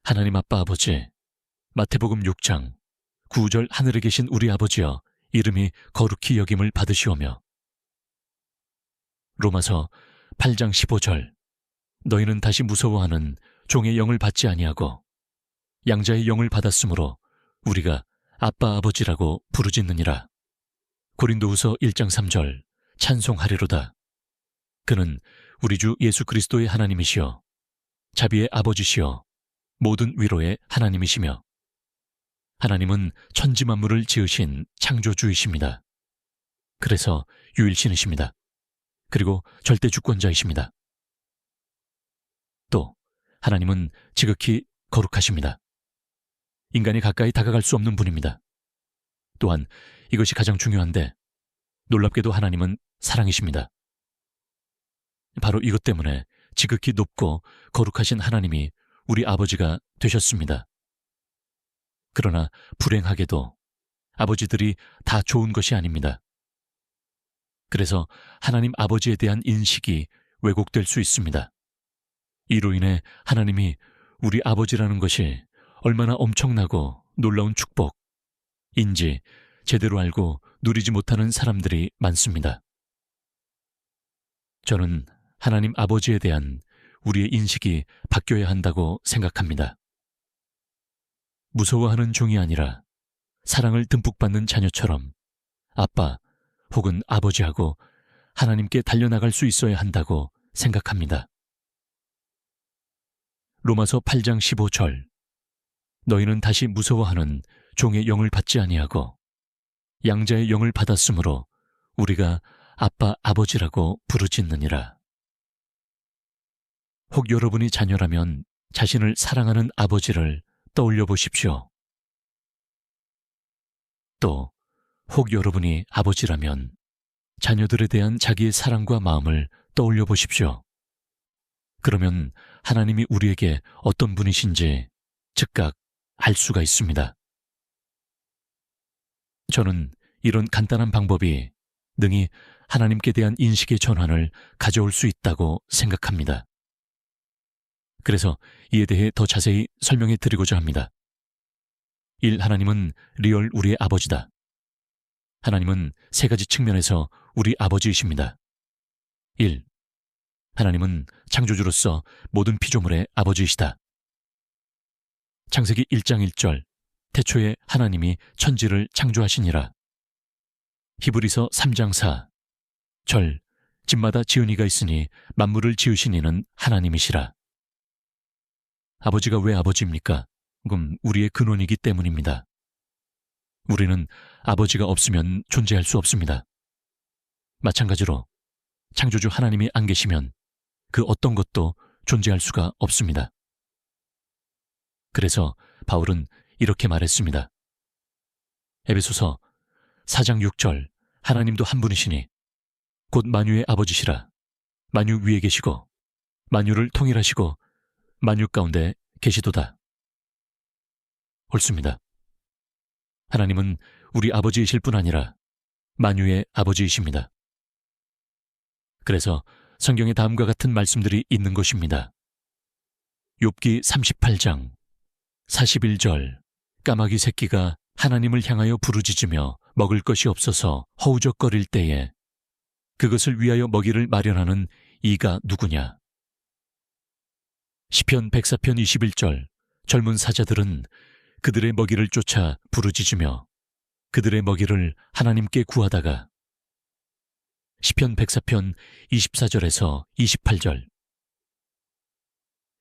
하나님 아빠 아버지, 마태복음 6장 9절 하늘에 계신 우리 아버지여 이름이 거룩히 여김을 받으시오며, 로마서 8장 15절 너희는 다시 무서워하는 종의 영을 받지 아니하고 양자의 영을 받았으므로 우리가 아빠 아버지라고 부르짖느니라. 고린도후서 1장 3절 찬송하리로다. 그는 우리 주 예수 그리스도의 하나님이시여 자비의 아버지시여 모든 위로의 하나님이시며, 하나님은 천지 만물을 지으신 창조주이십니다. 그래서 유일신이십니다. 그리고 절대 주권자이십니다. 또 하나님은 지극히 거룩하십니다. 인간이 가까이 다가갈 수 없는 분입니다. 또한 이것이 가장 중요한데, 놀랍게도 하나님은 사랑이십니다. 바로 이것 때문에 지극히 높고 거룩하신 하나님이 우리 아버지가 되셨습니다. 그러나 불행하게도 아버지들이 다 좋은 것이 아닙니다. 그래서 하나님 아버지에 대한 인식이 왜곡될 수 있습니다. 이로 인해 하나님이 우리 아버지라는 것이 얼마나 엄청나고 놀라운 축복인지 제대로 알고 누리지 못하는 사람들이 많습니다. 저는 하나님 아버지에 대한 우리의 인식이 바뀌어야 한다고 생각합니다. 무서워하는 종이 아니라 사랑을 듬뿍 받는 자녀처럼 아빠 혹은 아버지하고 하나님께 달려나갈 수 있어야 한다고 생각합니다. 로마서 8장 15절 너희는 다시 무서워하는 종의 영을 받지 아니하고 양자의 영을 받았으므로 우리가 아빠 아버지라고 부르짖느니라. 혹 여러분이 자녀라면 자신을 사랑하는 아버지를 떠올려 보십시오. 또 혹 여러분이 아버지라면 자녀들에 대한 자기의 사랑과 마음을 떠올려 보십시오. 그러면 하나님이 우리에게 어떤 분이신지 즉각 알 수가 있습니다. 저는 이런 간단한 방법이 능히 하나님께 대한 인식의 전환을 가져올 수 있다고 생각합니다. 그래서 이에 대해 더 자세히 설명해 드리고자 합니다. 1. 하나님은 리얼 우리의 아버지다. 하나님은 세 가지 측면에서 우리 아버지이십니다. 1. 하나님은 창조주로서 모든 피조물의 아버지이시다. 창세기 1장 1절 태초에 하나님이 천지를 창조하시니라. 히브리서 3장 4 절 집마다 지은 이가 있으니 만물을 지으신 이는 하나님이시라. 아버지가 왜 아버지입니까? 우리의 근원이기 때문입니다. 우리는 아버지가 없으면 존재할 수 없습니다. 마찬가지로 창조주 하나님이 안 계시면 그 어떤 것도 존재할 수가 없습니다. 그래서 바울은 이렇게 말했습니다. 에베소서 4장 6절 하나님도 한 분이시니 곧 만유의 아버지시라. 만유 위에 계시고 만유를 통일하시고 만유 가운데 계시도다. 옳습니다. 하나님은 우리 아버지이실 뿐 아니라 만유의 아버지이십니다. 그래서 성경에 다음과 같은 말씀들이 있는 것입니다. 욥기 38장 41절 까마귀 새끼가 하나님을 향하여 부르짖으며 먹을 것이 없어서 허우적거릴 때에 그것을 위하여 먹이를 마련하는 이가 누구냐. 시편 104편 21절 젊은 사자들은 그들의 먹이를 쫓아 부르짖으며 그들의 먹이를 하나님께 구하다가 시편 104편 24절에서 28절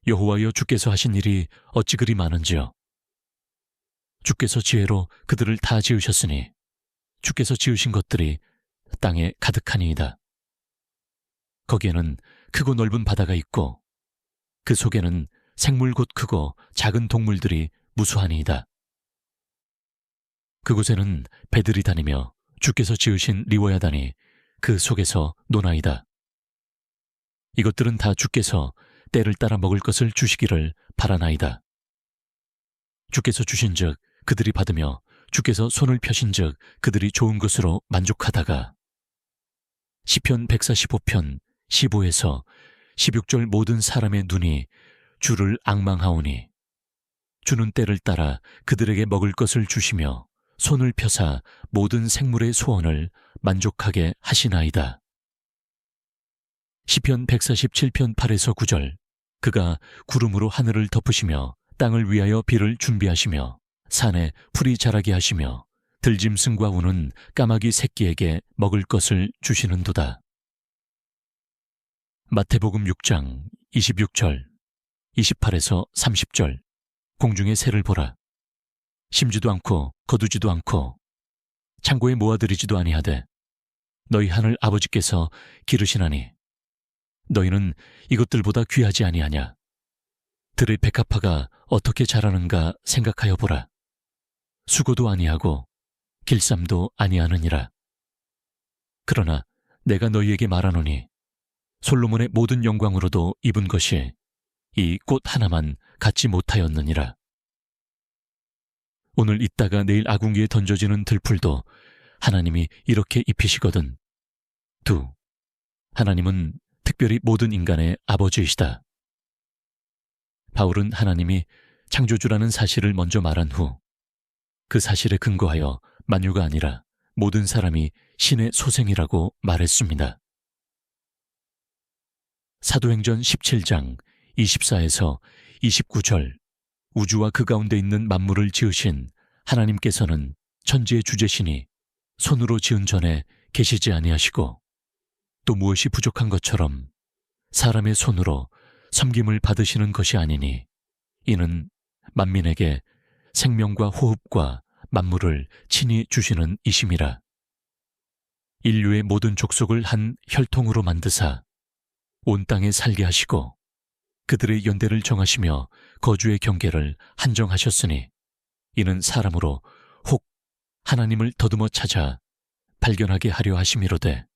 여호와여 주께서 하신 일이 어찌 그리 많은지요. 주께서 지혜로 그들을 다 지으셨으니 주께서 지으신 것들이 땅에 가득하니이다. 거기에는 크고 넓은 바다가 있고 그 속에는 생물 곧 크고 작은 동물들이 무수하니이다. 그곳에는 배들이 다니며 주께서 지으신 리워야단이 그 속에서 노나이다. 이것들은 다 주께서 때를 따라 먹을 것을 주시기를 바라나이다. 주께서 주신즉 그들이 받으며 주께서 손을 펴신즉 그들이 좋은 것으로 만족하다가 시편 145편 15에서 16절 모든 사람의 눈이 주를 앙망하오니 주는 때를 따라 그들에게 먹을 것을 주시며 손을 펴사 모든 생물의 소원을 만족하게 하시나이다. 시편 147편 8에서 9절. 그가 구름으로 하늘을 덮으시며 땅을 위하여 비를 준비하시며 산에 풀이 자라게 하시며 들짐승과 우는 까마귀 새끼에게 먹을 것을 주시는도다. 마태복음 6장 26절 28에서 30절. 공중의 새를 보라. 심지도 않고 거두지도 않고 창고에 모아들이지도 아니하되 너희 하늘 아버지께서 기르시나니 너희는 이것들보다 귀하지 아니하냐. 들의 백합화가 어떻게 자라는가 생각하여 보라. 수고도 아니하고 길쌈도 아니하느니라. 그러나 내가 너희에게 말하노니 솔로몬의 모든 영광으로도 입은 것이 이 꽃 하나만 갖지 못하였느니라. 오늘 있다가 내일 아궁이에 던져지는 들풀도 하나님이 이렇게 입히시거든. 하나님은 특별히 모든 인간의 아버지이시다. 바울은 하나님이 창조주라는 사실을 먼저 말한 후 그 사실에 근거하여 만유가 아니라 모든 사람이 신의 소생이라고 말했습니다. 사도행전 17장 24에서 29절. 우주와 그 가운데 있는 만물을 지으신 하나님께서는 천지의 주제시니 손으로 지은 전에 계시지 아니하시고 또 무엇이 부족한 것처럼 사람의 손으로 섬김을 받으시는 것이 아니니 이는 만민에게 생명과 호흡과 만물을 친히 주시는 이심이라. 인류의 모든 족속을 한 혈통으로 만드사 온 땅에 살게 하시고 그들의 연대를 정하시며 거주의 경계를 한정하셨으니 이는 사람으로 혹 하나님을 더듬어 찾아 발견하게 하려 하심이로되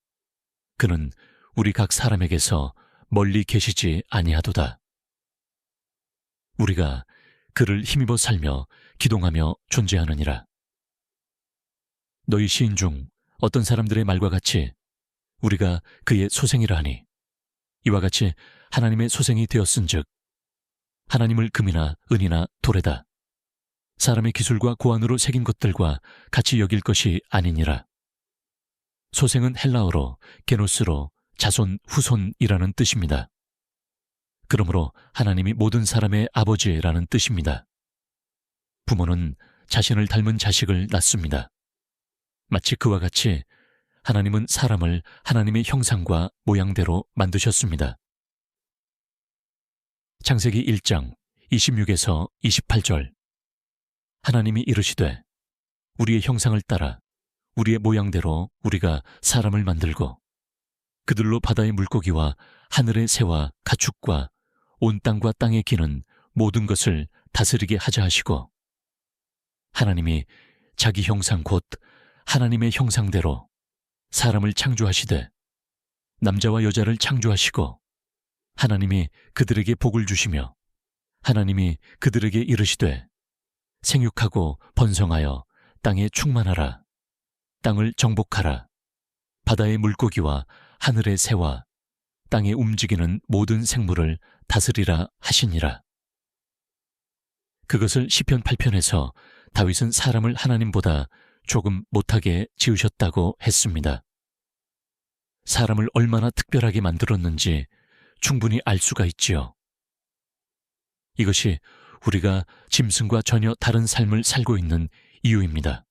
그는 우리 각 사람에게서 멀리 계시지 아니하도다. 우리가 그를 힘입어 살며 기동하며 존재하느니라. 너희 시인 중 어떤 사람들의 말과 같이 우리가 그의 소생이라 하니 이와 같이 하나님의 소생이 되었은즉 하나님을 금이나 은이나 돌에다 사람의 기술과 고안으로 새긴 것들과 같이 여길 것이 아니니라. 소생은 헬라어로 게노스로 자손 후손이라는 뜻입니다. 그러므로 하나님이 모든 사람의 아버지라는 뜻입니다. 부모는 자신을 닮은 자식을 낳습니다. 마치 그와 같이 하나님은 사람을 하나님의 형상과 모양대로 만드셨습니다. 창세기 1장 26에서 28절. 하나님이 이르시되 우리의 형상을 따라 우리의 모양대로 우리가 사람을 만들고 그들로 바다의 물고기와 하늘의 새와 가축과 온 땅과 땅에 기는 모든 것을 다스리게 하자 하시고 하나님이 자기 형상 곧 하나님의 형상대로 사람을 창조하시되 남자와 여자를 창조하시고 하나님이 그들에게 복을 주시며 하나님이 그들에게 이르시되 생육하고 번성하여 땅에 충만하라. 땅을 정복하라. 바다의 물고기와 하늘의 새와 땅에 움직이는 모든 생물을 다스리라 하시니라. 그것을 시편 8편에서 다윗은 사람을 하나님보다 조금 못하게 지으셨다고 했습니다. 사람을 얼마나 특별하게 만들었는지 충분히 알 수가 있지요. 이것이 우리가 짐승과 전혀 다른 삶을 살고 있는 이유입니다.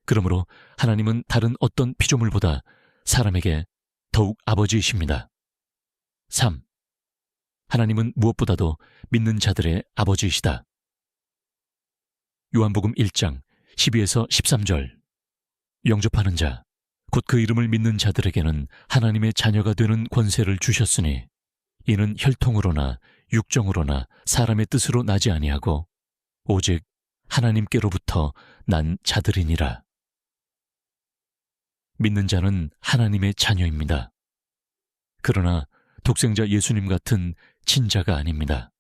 그러므로 하나님은 다른 어떤 피조물보다 사람에게 더욱 아버지이십니다. 3. 하나님은 무엇보다도 믿는 자들의 아버지이시다. 요한복음 1장 12에서 13절. 영접하는 자, 곧 그 이름을 믿는 자들에게는 하나님의 자녀가 되는 권세를 주셨으니 이는 혈통으로나 육정으로나 사람의 뜻으로 나지 아니하고 오직 하나님께로부터 난 자들이니라. 믿는 자는 하나님의 자녀입니다. 그러나 독생자 예수님 같은 친자가 아닙니다.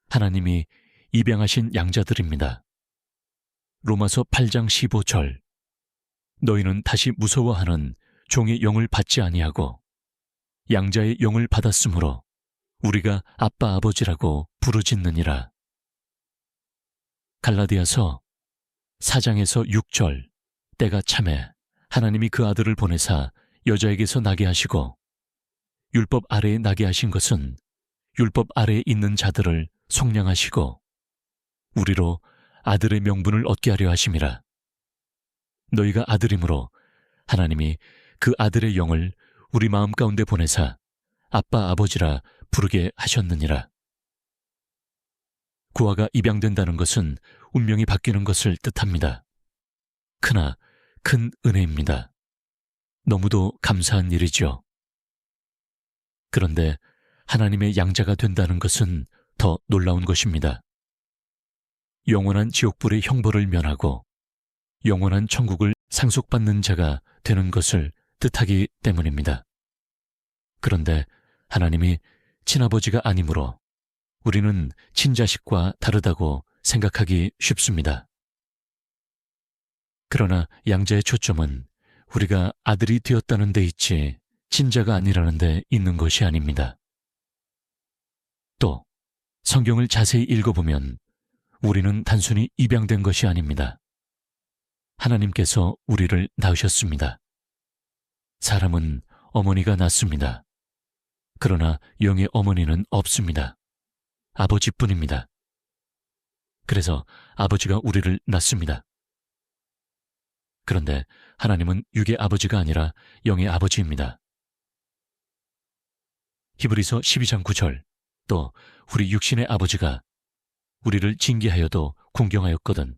하나님이 입양하신 양자들입니다. 로마서 8장 15절. 너희는 다시 무서워하는 종의 영을 받지 아니하고 양자의 영을 받았으므로 우리가 아빠 아버지라고 부르짖느니라. 갈라디아서 4장에서 6절, 때가 참에 하나님이 그 아들을 보내사 여자에게서 나게 하시고 율법 아래에 나게 하신 것은 율법 아래에 있는 자들을 속량하시고 우리로 아들의 명분을 얻게 하려 하심이라. 너희가 아들이므로 하나님이 그 아들의 영을 우리 마음 가운데 보내사 아빠 아버지라 부르게 하셨느니라. 구화가 입양된다는 것은 운명이 바뀌는 것을 뜻합니다. 크나 큰 은혜입니다. 너무도 감사한 일이죠. 그런데 하나님의 양자가 된다는 것은 더 놀라운 것입니다. 영원한 지옥불의 형벌을 면하고 영원한 천국을 상속받는 자가 되는 것을 뜻하기 때문입니다. 그런데 하나님이 친아버지가 아니므로 우리는 친자식과 다르다고 생각하기 쉽습니다. 그러나 양자의 초점은 우리가 아들이 되었다는 데 있지 친자가 아니라는 데 있는 것이 아닙니다. 또 성경을 자세히 읽어보면 우리는 단순히 입양된 것이 아닙니다. 하나님께서 우리를 낳으셨습니다. 사람은 어머니가 낳습니다. 그러나 영의 어머니는 없습니다. 아버지뿐입니다. 그래서 아버지가 우리를 낳습니다. 그런데 하나님은 육의 아버지가 아니라 영의 아버지입니다. 히브리서 12장 9절, 또 우리 육신의 아버지가 우리를 징계하여도 궁경하였거든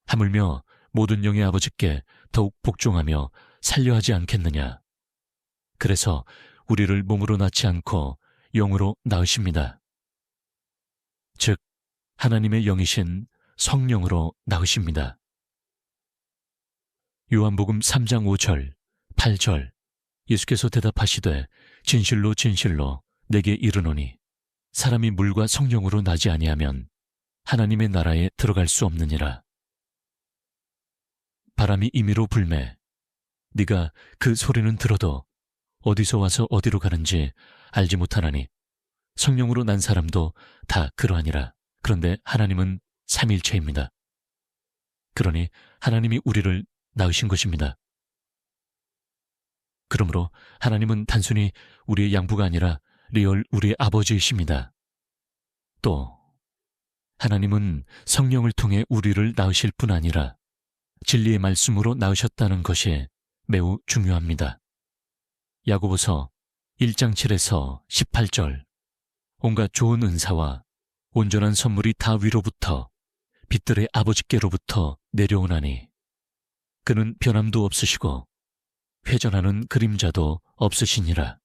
하물며 모든 영의 아버지께 더욱 복종하며 살려하지 않겠느냐. 그래서 우리를 몸으로 낳지 않고 영으로 낳으십니다. 즉 하나님의 영이신 성령으로 낳으십니다. 요한복음 3장 5절, 8절, 예수께서 대답하시되 진실로 진실로 내게 이르노니 사람이 물과 성령으로 나지 아니하면 하나님의 나라에 들어갈 수 없느니라. 바람이 임의로 불매 네가 그 소리는 들어도 어디서 와서 어디로 가는지 알지 못하나니 성령으로 난 사람도 다 그러하니라. 그런데 하나님은 삼일체입니다. 그러니 하나님이 우리를 낳으신 것입니다. 그러므로 하나님은 단순히 우리의 양부가 아니라 리얼 우리의 아버지이십니다. 또 하나님은 성령을 통해 우리를 낳으실 뿐 아니라 진리의 말씀으로 낳으셨다는 것이 매우 중요합니다. 야고보서 1장 7에서 18절, 온갖 좋은 은사와 온전한 선물이 다 위로부터 빛들의 아버지께로부터 내려오나니 그는 변함도 없으시고 회전하는 그림자도 없으시니라.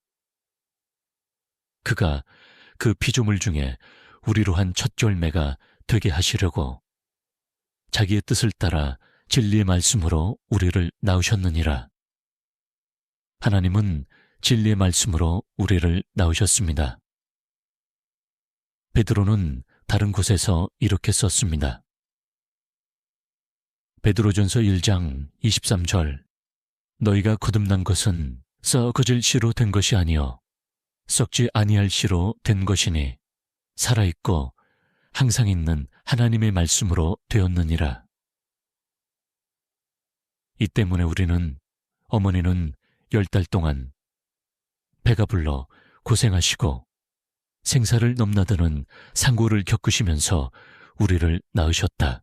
그가 그 피조물 중에 우리로 한 첫 열매가 되게 하시려고 자기의 뜻을 따라 진리의 말씀으로 우리를 낳으셨느니라. 하나님은 진리의 말씀으로 우리를 낳으셨습니다. 베드로는 다른 곳에서 이렇게 썼습니다. 베드로전서 1장 23절, 너희가 거듭난 것은 썩어질 씨로 된 것이 아니요 썩지 아니할 씨로 된 것이니 살아있고 항상 있는 하나님의 말씀으로 되었느니라. 이 때문에 어머니는 10달 동안 배가 불러 고생하시고 생사를 넘나드는 상고를 겪으시면서 우리를 낳으셨다.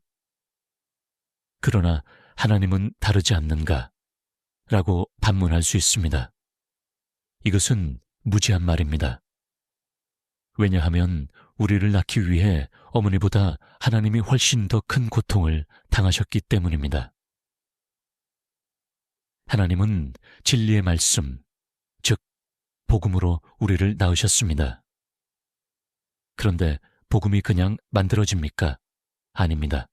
그러나 하나님은 다르지 않는가? 라고 반문할 수 있습니다. 이것은 무지한 말입니다. 왜냐하면 우리를 낳기 위해 어머니보다 하나님이 훨씬 더 큰 고통을 당하셨기 때문입니다. 하나님은 진리의 말씀, 즉 복음으로 우리를 낳으셨습니다. 그런데 복음이 그냥 만들어집니까? 아닙니다.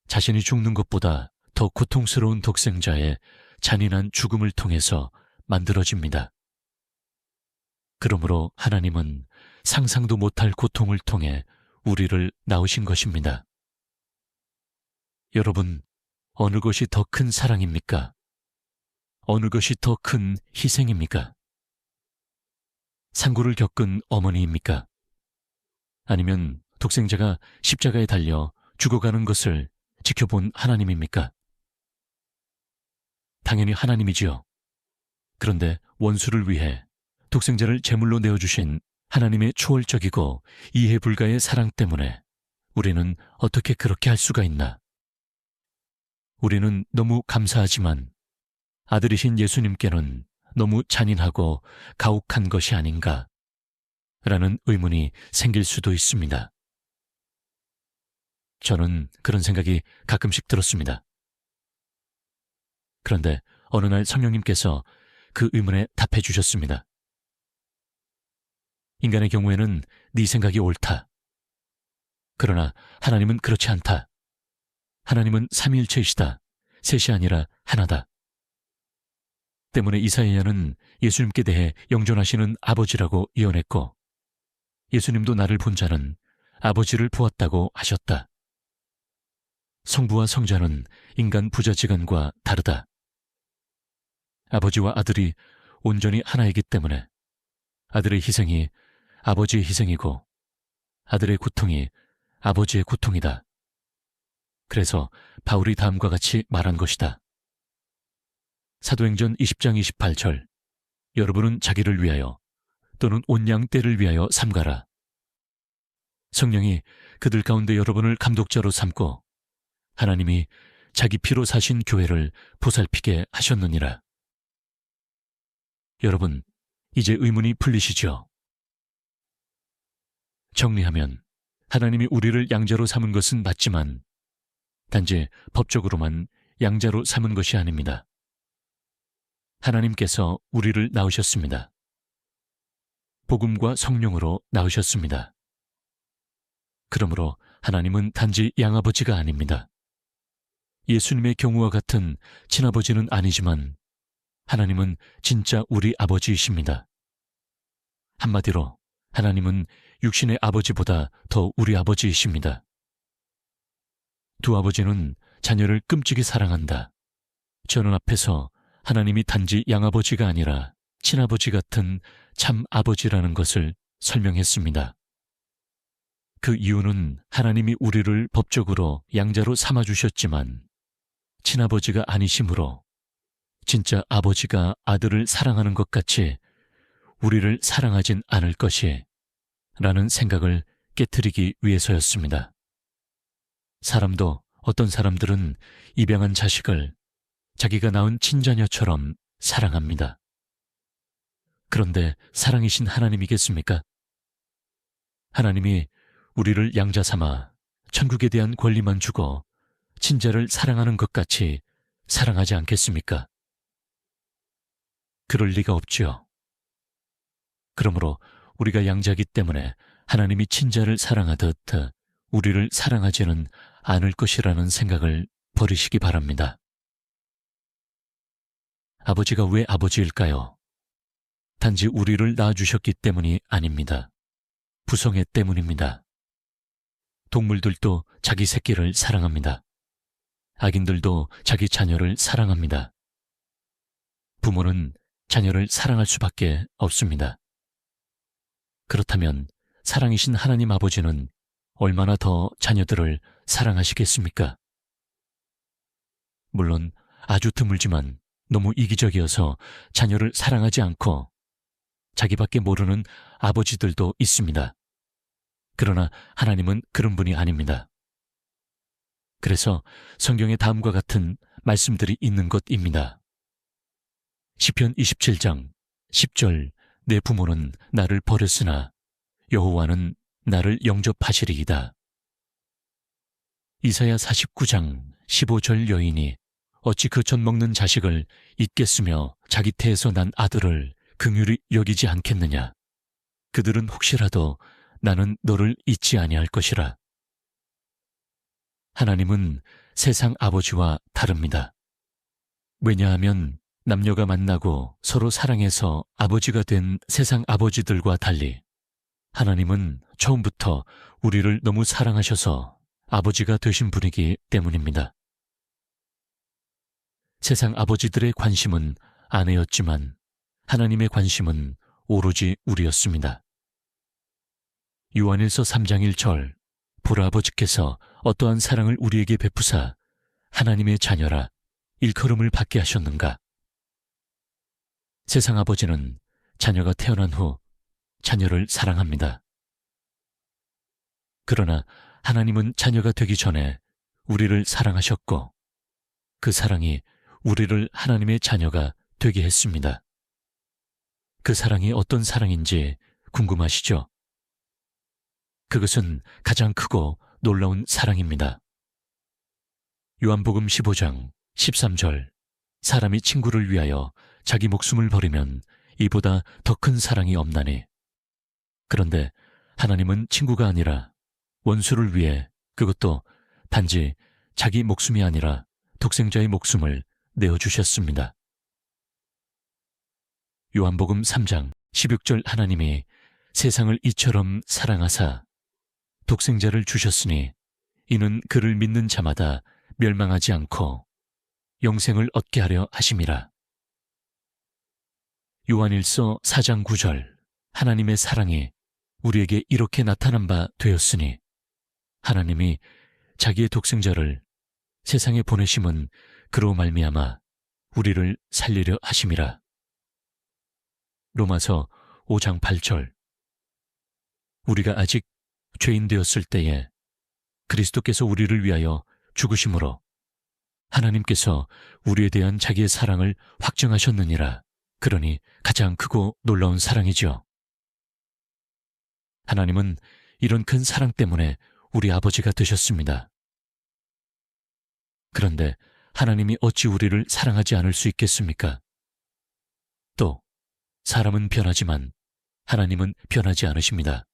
자신이 죽는 것보다 더 고통스러운 독생자의 잔인한 죽음을 통해서 만들어집니다. 그러므로 하나님은 상상도 못할 고통을 통해 우리를 낳으신 것입니다. 여러분, 어느 것이 더 큰 사랑입니까? 어느 것이 더 큰 희생입니까? 상고를 겪은 어머니입니까? 아니면 독생자가 십자가에 달려 죽어가는 것을 지켜본 하나님입니까? 당연히 하나님이지요. 그런데 원수를 위해 독생자를 제물로 내어주신 하나님의 초월적이고 이해 불가의 사랑 때문에 우리는 어떻게 그렇게 할 수가 있나? 우리는 너무 감사하지만 아들이신 예수님께는 너무 잔인하고 가혹한 것이 아닌가? 라는 의문이 생길 수도 있습니다. 저는 그런 생각이 가끔씩 들었습니다. 그런데 어느 날 성령님께서 그 의문에 답해 주셨습니다. 인간의 경우에는 네 생각이 옳다. 그러나 하나님은 그렇지 않다. 하나님은 삼위일체이시다. 셋이 아니라 하나다. 때문에 이사야는 예수님께 대해 영존하시는 아버지라고 예언했고 예수님도 나를 본 자는 아버지를 보았다고 하셨다. 성부와 성자는 인간 부자지간과 다르다. 아버지와 아들이 온전히 하나이기 때문에 아들의 희생이 아버지의 희생이고 아들의 고통이 아버지의 고통이다. 그래서 바울이 다음과 같이 말한 것이다. 사도행전 20장 28절 여러분은 자기를 위하여 또는 온 양 떼를 위하여 삼가라. 성령이 그들 가운데 여러분을 감독자로 삼고 하나님이 자기 피로 사신 교회를 보살피게 하셨느니라. 여러분, 이제 의문이 풀리시죠? 정리하면 하나님이 우리를 양자로 삼은 것은 맞지만 단지 법적으로만 양자로 삼은 것이 아닙니다. 하나님께서 우리를 낳으셨습니다. 복음과 성령으로 낳으셨습니다. 그러므로 하나님은 단지 양아버지가 아닙니다. 예수님의 경우와 같은 친아버지는 아니지만 하나님은 진짜 우리 아버지이십니다. 한마디로 하나님은 육신의 아버지보다 더 우리 아버지이십니다. 두 아버지는 자녀를 끔찍이 사랑한다. 저는 앞에서 하나님이 단지 양아버지가 아니라 친아버지 같은 참 아버지라는 것을 설명했습니다. 그 이유는 하나님이 우리를 법적으로 양자로 삼아주셨지만 친아버지가 아니시므로 진짜 아버지가 아들을 사랑하는 것 같이 우리를 사랑하진 않을 것이 라는 생각을 깨트리기 위해서였습니다. 사람도 어떤 사람들은 입양한 자식을 자기가 낳은 친자녀처럼 사랑합니다. 그런데 사랑이신 하나님이겠습니까? 하나님이 우리를 양자 삼아 천국에 대한 권리만 주고 친자를 사랑하는 것 같이 사랑하지 않겠습니까? 그럴 리가 없지요. 그러므로 우리가 양자이기 때문에 하나님이 친자를 사랑하듯 우리를 사랑하지는 않을 것이라는 생각을 버리시기 바랍니다. 아버지가 왜 아버지일까요? 단지 우리를 낳아주셨기 때문이 아닙니다. 부성애 때문입니다. 동물들도 자기 새끼를 사랑합니다. 악인들도 자기 자녀를 사랑합니다. 부모는 자녀를 사랑할 수밖에 없습니다. 그렇다면 사랑이신 하나님 아버지는 얼마나 더 자녀들을 사랑하시겠습니까? 물론 아주 드물지만 너무 이기적이어서 자녀를 사랑하지 않고 자기밖에 모르는 아버지들도 있습니다. 그러나 하나님은 그런 분이 아닙니다. 그래서 성경에 다음과 같은 말씀들이 있는 것입니다. 시편 27장 10절 내 부모는 나를 버렸으나 여호와는 나를 영접하시리이다. 이사야 49장 15절 여인이 어찌 그 젖 먹는 자식을 잊겠으며 자기 태에서 난 아들을 긍휼히 여기지 않겠느냐. 그들은 혹시라도 나는 너를 잊지 아니할 것이라. 하나님은 세상 아버지와 다릅니다. 왜냐하면 남녀가 만나고 서로 사랑해서 아버지가 된 세상 아버지들과 달리 하나님은 처음부터 우리를 너무 사랑하셔서 아버지가 되신 분이기 때문입니다. 세상 아버지들의 관심은 아내였지만 하나님의 관심은 오로지 우리였습니다. 요한일서 3장 1절 보라, 아버지께서 어떠한 사랑을 우리에게 베푸사 하나님의 자녀라 일컬음을 받게 하셨는가. 세상 아버지는 자녀가 태어난 후 자녀를 사랑합니다. 그러나 하나님은 자녀가 되기 전에 우리를 사랑하셨고 그 사랑이 우리를 하나님의 자녀가 되게 했습니다. 그 사랑이 어떤 사랑인지 궁금하시죠? 그것은 가장 크고 놀라운 사랑입니다. 요한복음 15장 13절, 사람이 친구를 위하여 자기 목숨을 버리면 이보다 더 큰 사랑이 없나니. 그런데 하나님은 친구가 아니라 원수를 위해, 그것도 단지 자기 목숨이 아니라 독생자의 목숨을 내어주셨습니다. 요한복음 3장 16절, 하나님이 세상을 이처럼 사랑하사 독생자를 주셨으니 이는 그를 믿는 자마다 멸망하지 않고 영생을 얻게 하려 하심이라. 요한일서 4장 9절, 하나님의 사랑이 우리에게 이렇게 나타난 바 되었으니 하나님이 자기의 독생자를 세상에 보내심은 그로 말미암아 우리를 살리려 하심이라. 로마서 5장 8절, 우리가 아직 죄인 되었을 때에 그리스도께서 우리를 위하여 죽으심으로 하나님께서 우리에 대한 자기의 사랑을 확증하셨느니라. 그러니 가장 크고 놀라운 사랑이죠. 하나님은 이런 큰 사랑 때문에 우리 아버지가 되셨습니다. 그런데 하나님이 어찌 우리를 사랑하지 않을 수 있겠습니까? 또 사람은 변하지만 하나님은 변하지 않으십니다.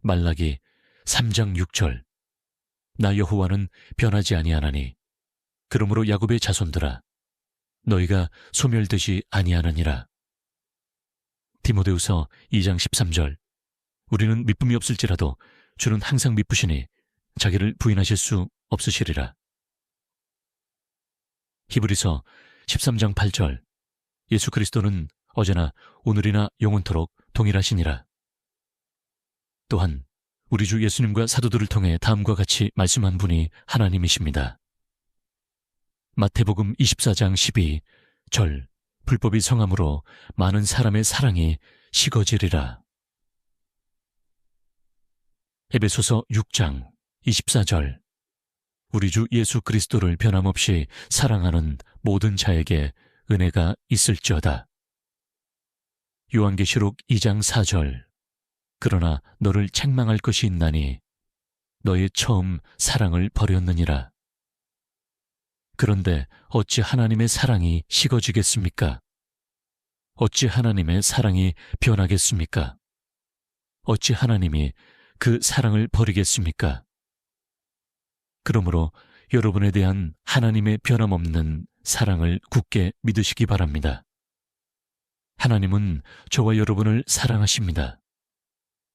말라기 3장 6절, 나 여호와는 변하지 아니하나니 그러므로 야곱의 자손들아 너희가 소멸되지 아니하느니라. 디모데후서 2장 13절, 우리는 미쁨이 없을지라도 주는 항상 미쁘시니 자기를 부인하실 수 없으시리라. 히브리서 13장 8절, 예수 그리스도는 어제나 오늘이나 영원토록 동일하시니라. 또한 우리 주 예수님과 사도들을 통해 다음과 같이 말씀한 분이 하나님이십니다. 마태복음 24장 12절, 불법이 성함으로 많은 사람의 사랑이 식어지리라. 에베소서 6장 24절, 우리 주 예수 그리스도를 변함없이 사랑하는 모든 자에게 은혜가 있을지어다. 요한계시록 2장 4절, 그러나 너를 책망할 것이 있나니 너의 처음 사랑을 버렸느니라. 그런데 어찌 하나님의 사랑이 식어지겠습니까? 어찌 하나님의 사랑이 변하겠습니까? 어찌 하나님이 그 사랑을 버리겠습니까? 그러므로 여러분에 대한 하나님의 변함없는 사랑을 굳게 믿으시기 바랍니다. 하나님은 저와 여러분을 사랑하십니다.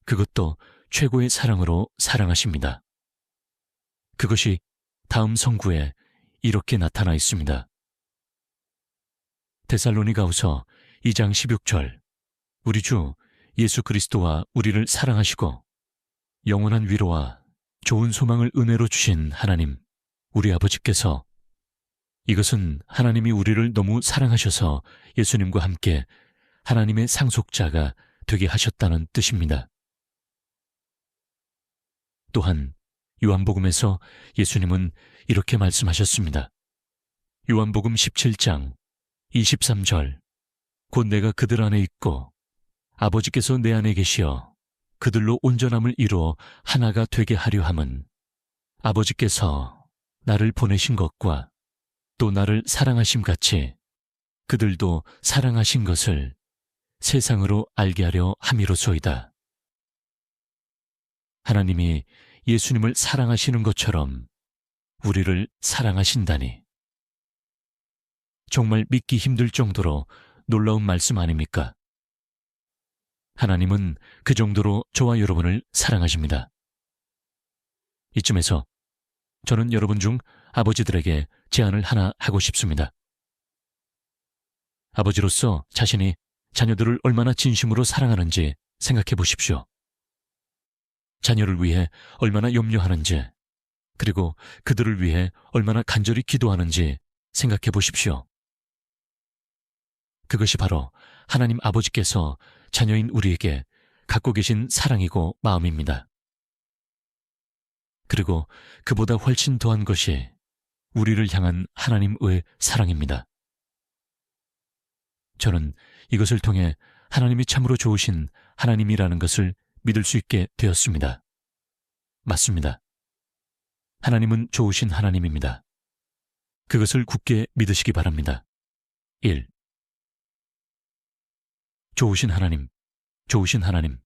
그것도 최고의 사랑으로 사랑하십니다. 그것이 다음 성구에 이렇게 나타나 있습니다. 데살로니가후서 2장 16절, 우리 주 예수 그리스도와 우리를 사랑하시고 영원한 위로와 좋은 소망을 은혜로 주신 하나님, 우리 아버지께서, 이것은 하나님이 우리를 너무 사랑하셔서 예수님과 함께 하나님의 상속자가 되게 하셨다는 뜻입니다. 또한 요한복음에서 예수님은 이렇게 말씀하셨습니다. 요한복음 17장 23절, 곧 내가 그들 안에 있고 아버지께서 내 안에 계시어 그들로 온전함을 이루어 하나가 되게 하려 함은 아버지께서 나를 보내신 것과 또 나를 사랑하심 같이 그들도 사랑하신 것을 세상으로 알게 하려 함이로소이다. 하나님이 예수님을 사랑하시는 것처럼 우리를 사랑하신다니. 정말 믿기 힘들 정도로 놀라운 말씀 아닙니까? 하나님은 그 정도로 저와 여러분을 사랑하십니다. 이쯤에서 저는 여러분 중 아버지들에게 제안을 하나 하고 싶습니다. 아버지로서 자신이 자녀들을 얼마나 진심으로 사랑하는지 생각해 보십시오. 자녀를 위해 얼마나 염려하는지, 그리고 그들을 위해 얼마나 간절히 기도하는지 생각해 보십시오. 그것이 바로 하나님 아버지께서 자녀인 우리에게 갖고 계신 사랑이고 마음입니다. 그리고 그보다 훨씬 더한 것이 우리를 향한 하나님의 사랑입니다. 저는 이것을 통해 하나님이 참으로 좋으신 하나님이라는 것을 믿을 수 있게 되었습니다. 맞습니다. 하나님은 좋으신 하나님입니다. 그것을 굳게 믿으시기 바랍니다. 1. 좋으신 하나님, 좋으신 하나님,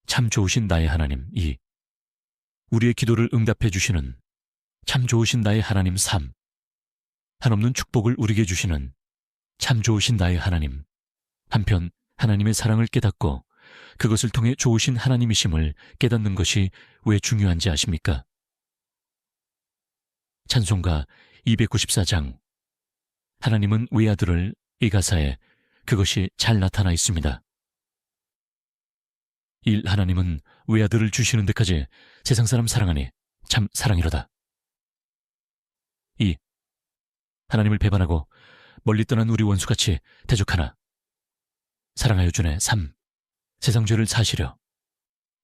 참 좋으신 나의 하나님. 2. 우리의 기도를 응답해 주시는 참 좋으신 나의 하나님. 3. 한없는 축복을 우리에게 주시는 참 좋으신 나의 하나님. 한편 하나님의 사랑을 깨닫고 그것을 통해 좋으신 하나님이심을 깨닫는 것이 왜 중요한지 아십니까? 찬송가 294장 하나님은 외아들을 이 가사에 그것이 잘 나타나 있습니다. 1. 하나님은 외아들을 주시는 데까지 세상 사람 사랑하니 참 사랑이로다. 2. 하나님을 배반하고 멀리 떠난 우리 원수같이 대적하나 사랑하여 주네. 3. 세상 죄를 사시려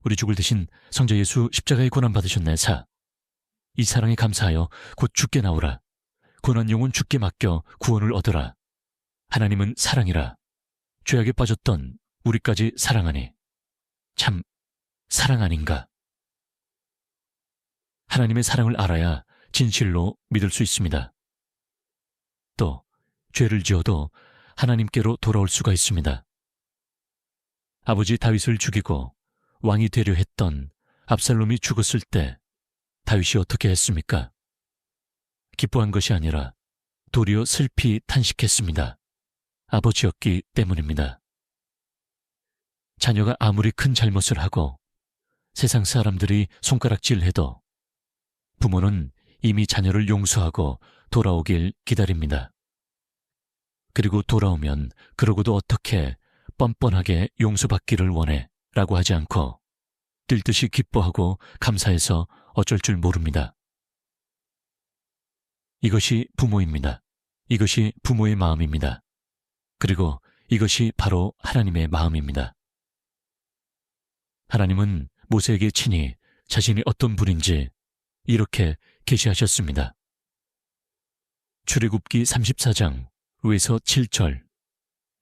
우리 죽을 대신 성자 예수 십자가에 고난받으셨네. 4. 이 사랑에 감사하여 곧 죽게 나오라. 고난 영혼 죽게 맡겨 구원을 얻으라. 하나님은 사랑이라 죄악에 빠졌던 우리까지 사랑하니 참 사랑 아닌가. 하나님의 사랑을 알아야 진실로 믿을 수 있습니다. 또 죄를 지어도 하나님께로 돌아올 수가 있습니다. 아버지 다윗을 죽이고 왕이 되려 했던 압살롬이 죽었을 때 다윗이 어떻게 했습니까? 기뻐한 것이 아니라 도리어 슬피 탄식했습니다. 아버지였기 때문입니다. 자녀가 아무리 큰 잘못을 하고 세상 사람들이 손가락질해도 부모는 이미 자녀를 용서하고 돌아오길 기다립니다. 그리고 돌아오면 그러고도 어떻게 뻔뻔하게 용서받기를 원해 라고 하지 않고 뛸 듯이 기뻐하고 감사해서 어쩔 줄 모릅니다. 이것이 부모입니다. 이것이 부모의 마음입니다. 그리고 이것이 바로 하나님의 마음입니다. 하나님은 모세에게 친히 자신이 어떤 분인지 이렇게 계시하셨습니다. 출애굽기 34장 5에서 7절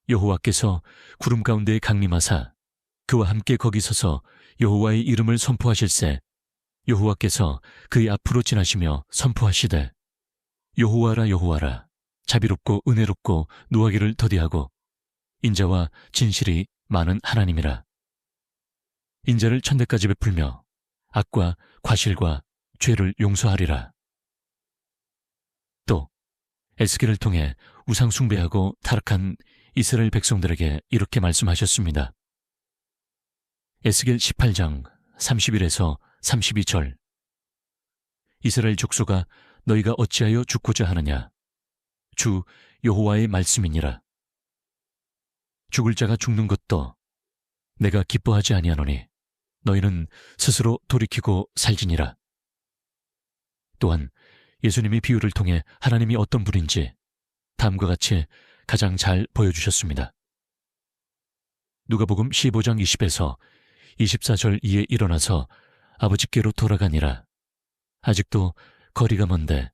여호와께서 구름 가운데에 강림하사 그와 함께 거기 서서 여호와의 이름을 선포하실세 여호와께서 그의 앞으로 지나시며 선포하시되 여호와라 여호와라 자비롭고 은혜롭고 노하기를 더디하고 인자와 진실이 많은 하나님이라. 인자를 천대까지 베풀며 악과 과실과 죄를 용서하리라. 또 에스겔을 통해 우상 숭배하고 타락한 이스라엘 백성들에게 이렇게 말씀하셨습니다. 에스겔 18장 31에서 32절 이스라엘 족속아 너희가 어찌하여 죽고자 하느냐 주 여호와의 말씀이니라. 죽을 자가 죽는 것도 내가 기뻐하지 아니하노니 너희는 스스로 돌이키고 살지니라. 또한 예수님이 비유를 통해 하나님이 어떤 분인지 다음과 같이 가장 잘 보여주셨습니다. 누가복음 15장 20에서 24절 이에 일어나서 아버지께로 돌아가니라. 아직도 거리가 먼데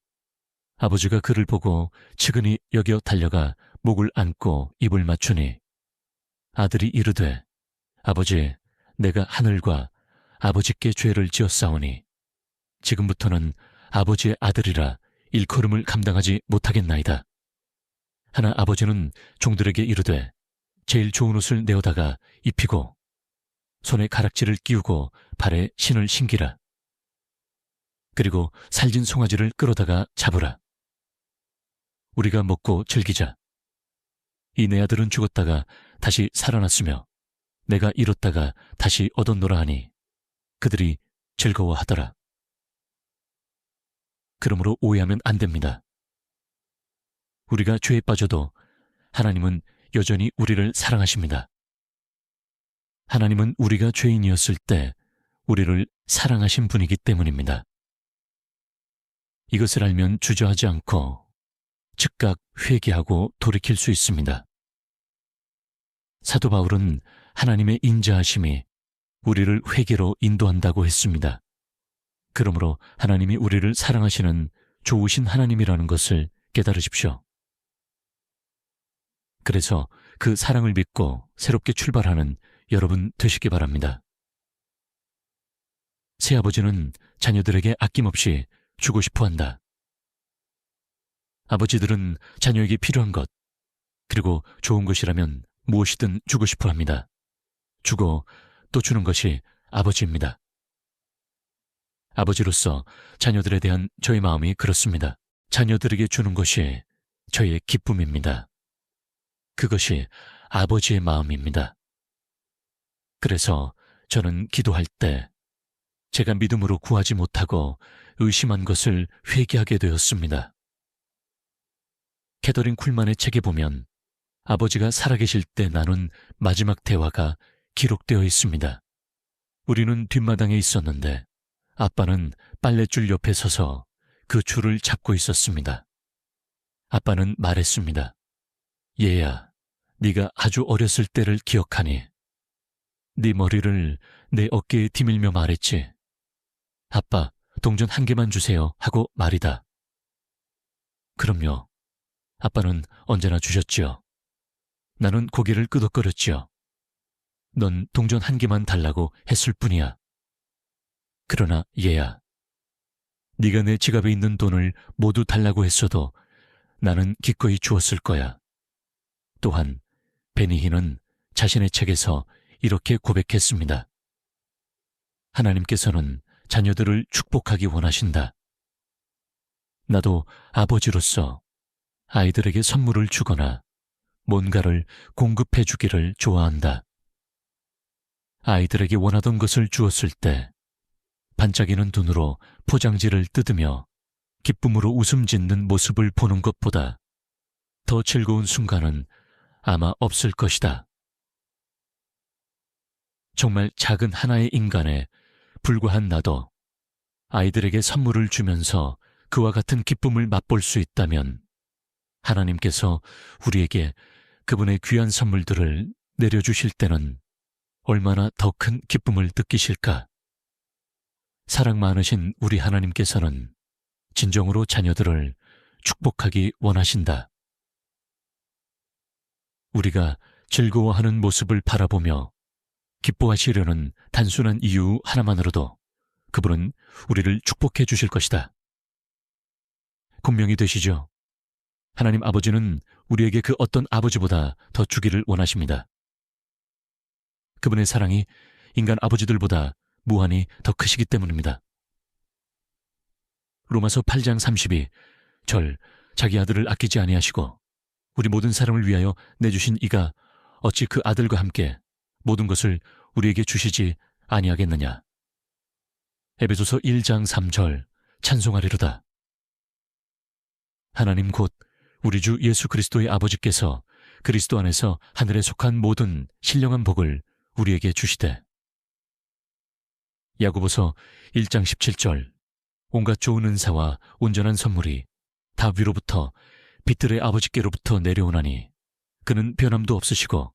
아버지가 그를 보고 측은히 여겨 달려가 목을 안고 입을 맞추니 아들이 이르되 아버지 내가 하늘과 아버지께 죄를 지었사오니 지금부터는 아버지의 아들이라 일컬음을 감당하지 못하겠나이다. 하나 아버지는 종들에게 이르되 제일 좋은 옷을 내어다가 입히고 손에 가락지를 끼우고 발에 신을 신기라. 그리고 살진 송아지를 끌어다가 잡으라. 우리가 먹고 즐기자. 이 내 아들은 죽었다가 다시 살아났으며 내가 잃었다가 다시 얻었노라 하니 그들이 즐거워하더라. 그러므로 오해하면 안 됩니다. 우리가 죄에 빠져도 하나님은 여전히 우리를 사랑하십니다. 하나님은 우리가 죄인이었을 때 우리를 사랑하신 분이기 때문입니다. 이것을 알면 주저하지 않고 즉각 회개하고 돌이킬 수 있습니다. 사도 바울은 하나님의 인자하심이 우리를 회개로 인도한다고 했습니다. 그러므로 하나님이 우리를 사랑하시는 좋으신 하나님이라는 것을 깨달으십시오. 그래서 그 사랑을 믿고 새롭게 출발하는 여러분 되시기 바랍니다. 새아버지는 자녀들에게 아낌없이 주고 싶어 한다. 아버지들은 자녀에게 필요한 것, 그리고 좋은 것이라면 무엇이든 주고 싶어 합니다. 주고 또 주는 것이 아버지입니다. 아버지로서 자녀들에 대한 저의 마음이 그렇습니다. 자녀들에게 주는 것이 저의 기쁨입니다. 그것이 아버지의 마음입니다. 그래서 저는 기도할 때 제가 믿음으로 구하지 못하고 의심한 것을 회개하게 되었습니다. 캐더린 쿨만의 책에 보면 아버지가 살아계실 때 나눈 마지막 대화가 기록되어 있습니다. 우리는 뒷마당에 있었는데 아빠는 빨랫줄 옆에 서서 그 줄을 잡고 있었습니다. 아빠는 말했습니다. 얘야, 네가 아주 어렸을 때를 기억하니? 네 머리를 내 어깨에 디밀며 말했지. 아빠, 동전 1개만 주세요 하고 말이다. 그럼요. 아빠는 언제나 주셨지요. 나는 고개를 끄덕거렸지요. 넌 동전 1개만 달라고 했을 뿐이야. 그러나 얘야, 네가 내 지갑에 있는 돈을 모두 달라고 했어도 나는 기꺼이 주었을 거야. 또한 베니히는 자신의 책에서 이렇게 고백했습니다. 하나님께서는 자녀들을 축복하기 원하신다. 나도 아버지로서 아이들에게 선물을 주거나 뭔가를 공급해 주기를 좋아한다. 아이들에게 원하던 것을 주었을 때 반짝이는 눈으로 포장지를 뜯으며 기쁨으로 웃음 짓는 모습을 보는 것보다 더 즐거운 순간은 아마 없을 것이다. 정말 작은 하나의 인간에 불과한 나도 아이들에게 선물을 주면서 그와 같은 기쁨을 맛볼 수 있다면 하나님께서 우리에게 그분의 귀한 선물들을 내려주실 때는 얼마나 더 큰 기쁨을 느끼실까? 사랑 많으신 우리 하나님께서는 진정으로 자녀들을 축복하기 원하신다. 우리가 즐거워하는 모습을 바라보며 기뻐하시려는 단순한 이유 하나만으로도 그분은 우리를 축복해 주실 것이다. 공명이 되시죠? 하나님 아버지는 우리에게 그 어떤 아버지보다 더 주기를 원하십니다. 그분의 사랑이 인간 아버지들보다 무한히 더 크시기 때문입니다. 로마서 8장 32, 자기 아들을 아끼지 아니하시고 우리 모든 사람을 위하여 내주신 이가 어찌 그 아들과 함께 모든 것을 우리에게 주시지 아니하겠느냐. 에베소서 1장 3절 찬송하리로다. 하나님 곧 우리 주 예수 그리스도의 아버지께서 그리스도 안에서 하늘에 속한 모든 신령한 복을 우리에게 주시되. 야고보서 1장 17절 온갖 좋은 은사와 온전한 선물이 다 위로부터 빛들의 아버지께로부터 내려오나니 그는 변함도 없으시고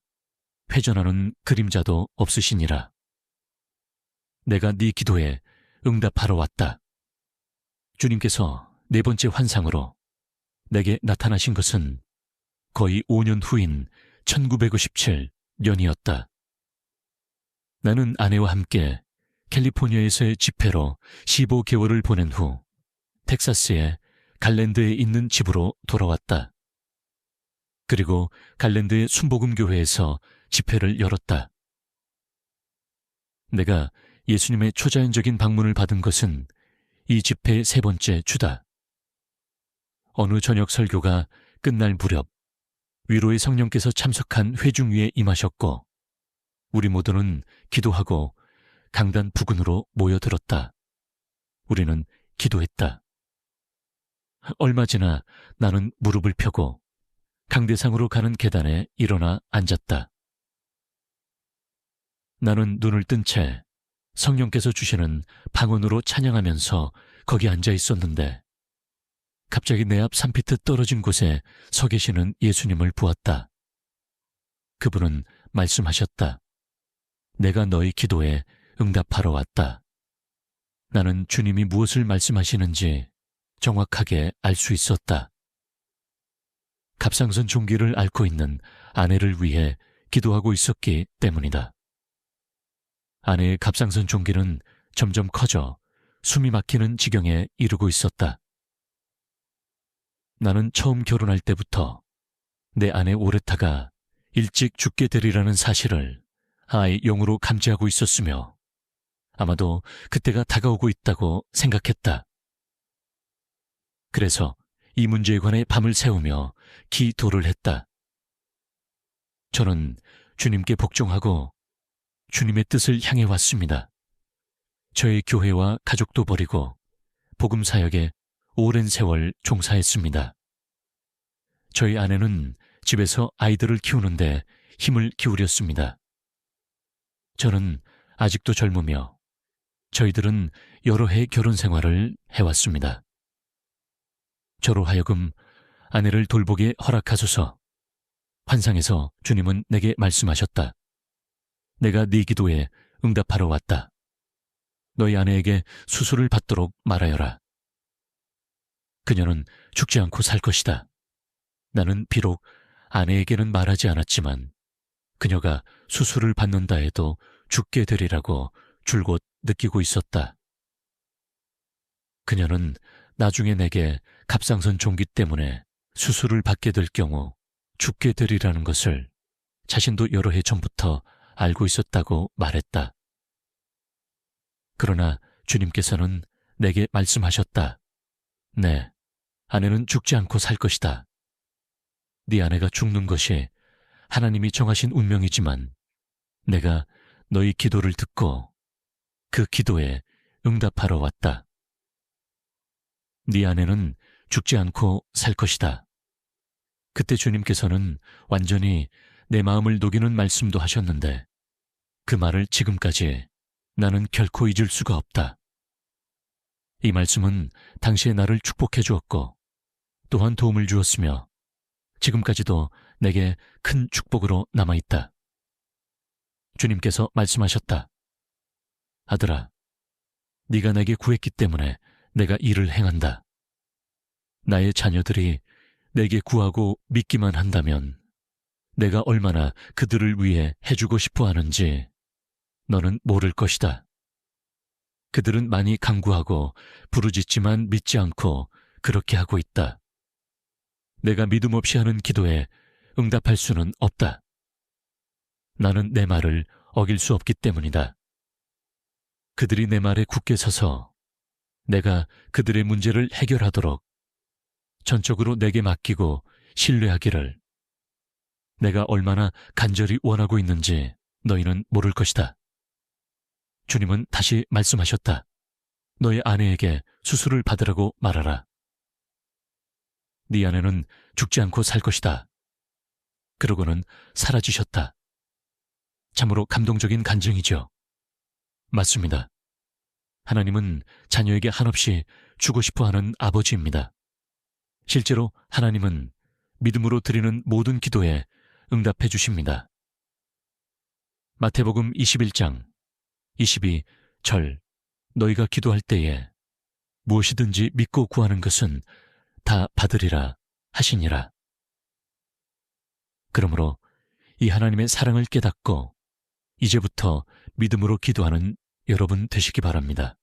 회전하는 그림자도 없으시니라. 내가 네 기도에 응답하러 왔다. 주님께서 4번째 환상으로 내게 나타나신 것은 거의 5년 후인 1957년이었다. 나는 아내와 함께 캘리포니아에서의 집회로 15개월을 보낸 후 텍사스의 갈랜드에 있는 집으로 돌아왔다. 그리고 갈랜드의 순복음교회에서 집회를 열었다. 내가 예수님의 초자연적인 방문을 받은 것은 이 집회의 3번째 주다. 어느 저녁 설교가 끝날 무렵 위로의 성령께서 참석한 회중 위에 임하셨고 우리 모두는 기도하고 강단 부근으로 모여들었다. 우리는 기도했다. 얼마 지나 나는 무릎을 펴고 강대상으로 가는 계단에 일어나 앉았다. 나는 눈을 뜬 채 성령께서 주시는 방언으로 찬양하면서 거기 앉아 있었는데 갑자기 내 앞 3피트 떨어진 곳에 서 계시는 예수님을 보았다. 그분은 말씀하셨다. 내가 너희 기도에 응답하러 왔다. 나는 주님이 무엇을 말씀하시는지 정확하게 알 수 있었다. 갑상선 종기를 앓고 있는 아내를 위해 기도하고 있었기 때문이다. 아내의 갑상선 종기는 점점 커져 숨이 막히는 지경에 이르고 있었다. 나는 처음 결혼할 때부터 내 아내 오레타가 일찍 죽게 되리라는 사실을 아이 영으로 감지하고 있었으며 아마도 그때가 다가오고 있다고 생각했다. 그래서 이 문제에 관해 밤을 새우며 기도를 했다. 저는 주님께 복종하고 주님의 뜻을 향해 왔습니다. 저의 교회와 가족도 버리고 복음 사역에 오랜 세월 종사했습니다. 저희 아내는 집에서 아이들을 키우는데 힘을 기울였습니다. 저는 아직도 젊으며 저희들은 여러 해 결혼 생활을 해왔습니다. 저로 하여금 아내를 돌보게 허락하소서. 환상에서 주님은 내게 말씀하셨다. 내가 네 기도에 응답하러 왔다. 너희 아내에게 수술을 받도록 말하여라. 그녀는 죽지 않고 살 것이다. 나는 비록 아내에게는 말하지 않았지만 그녀가 수술을 받는다 해도 죽게 되리라고 줄곧 느끼고 있었다. 그녀는 나중에 내게 갑상선 종기 때문에 수술을 받게 될 경우 죽게 되리라는 것을 자신도 여러 해 전부터 알고 있었다고 말했다. 그러나 주님께서는 내게 말씀하셨다. 네, 아내는 죽지 않고 살 것이다. 네 아내가 죽는 것이 하나님이 정하신 운명이지만 내가 너희 기도를 듣고 그 기도에 응답하러 왔다. 네 아내는 죽지 않고 살 것이다. 그때 주님께서는 완전히 내 마음을 녹이는 말씀도 하셨는데 그 말을 지금까지 나는 결코 잊을 수가 없다. 이 말씀은 당시에 나를 축복해 주었고 또한 도움을 주었으며 지금까지도 내게 큰 축복으로 남아있다. 주님께서 말씀하셨다. 아들아, 네가 내게 구했기 때문에 내가 이를 행한다. 나의 자녀들이 내게 구하고 믿기만 한다면 내가 얼마나 그들을 위해 해주고 싶어 하는지 너는 모를 것이다. 그들은 많이 간구하고 부르짖지만 믿지 않고 그렇게 하고 있다. 내가 믿음 없이 하는 기도에 응답할 수는 없다. 나는 내 말을 어길 수 없기 때문이다. 그들이 내 말에 굳게 서서 내가 그들의 문제를 해결하도록 전적으로 내게 맡기고 신뢰하기를 내가 얼마나 간절히 원하고 있는지 너희는 모를 것이다. 주님은 다시 말씀하셨다. 너의 아내에게 수술을 받으라고 말하라. 네 아내는 죽지 않고 살 것이다. 그러고는 사라지셨다. 참으로 감동적인 간증이죠. 맞습니다. 하나님은 자녀에게 한없이 주고 싶어하는 아버지입니다. 실제로 하나님은 믿음으로 드리는 모든 기도에 응답해 주십니다. 마태복음 21장 22절 너희가 기도할 때에 무엇이든지 믿고 구하는 것은 다 받으리라 하시니라. 그러므로 이 하나님의 사랑을 깨닫고 이제부터 믿음으로 기도하는 여러분 되시기 바랍니다.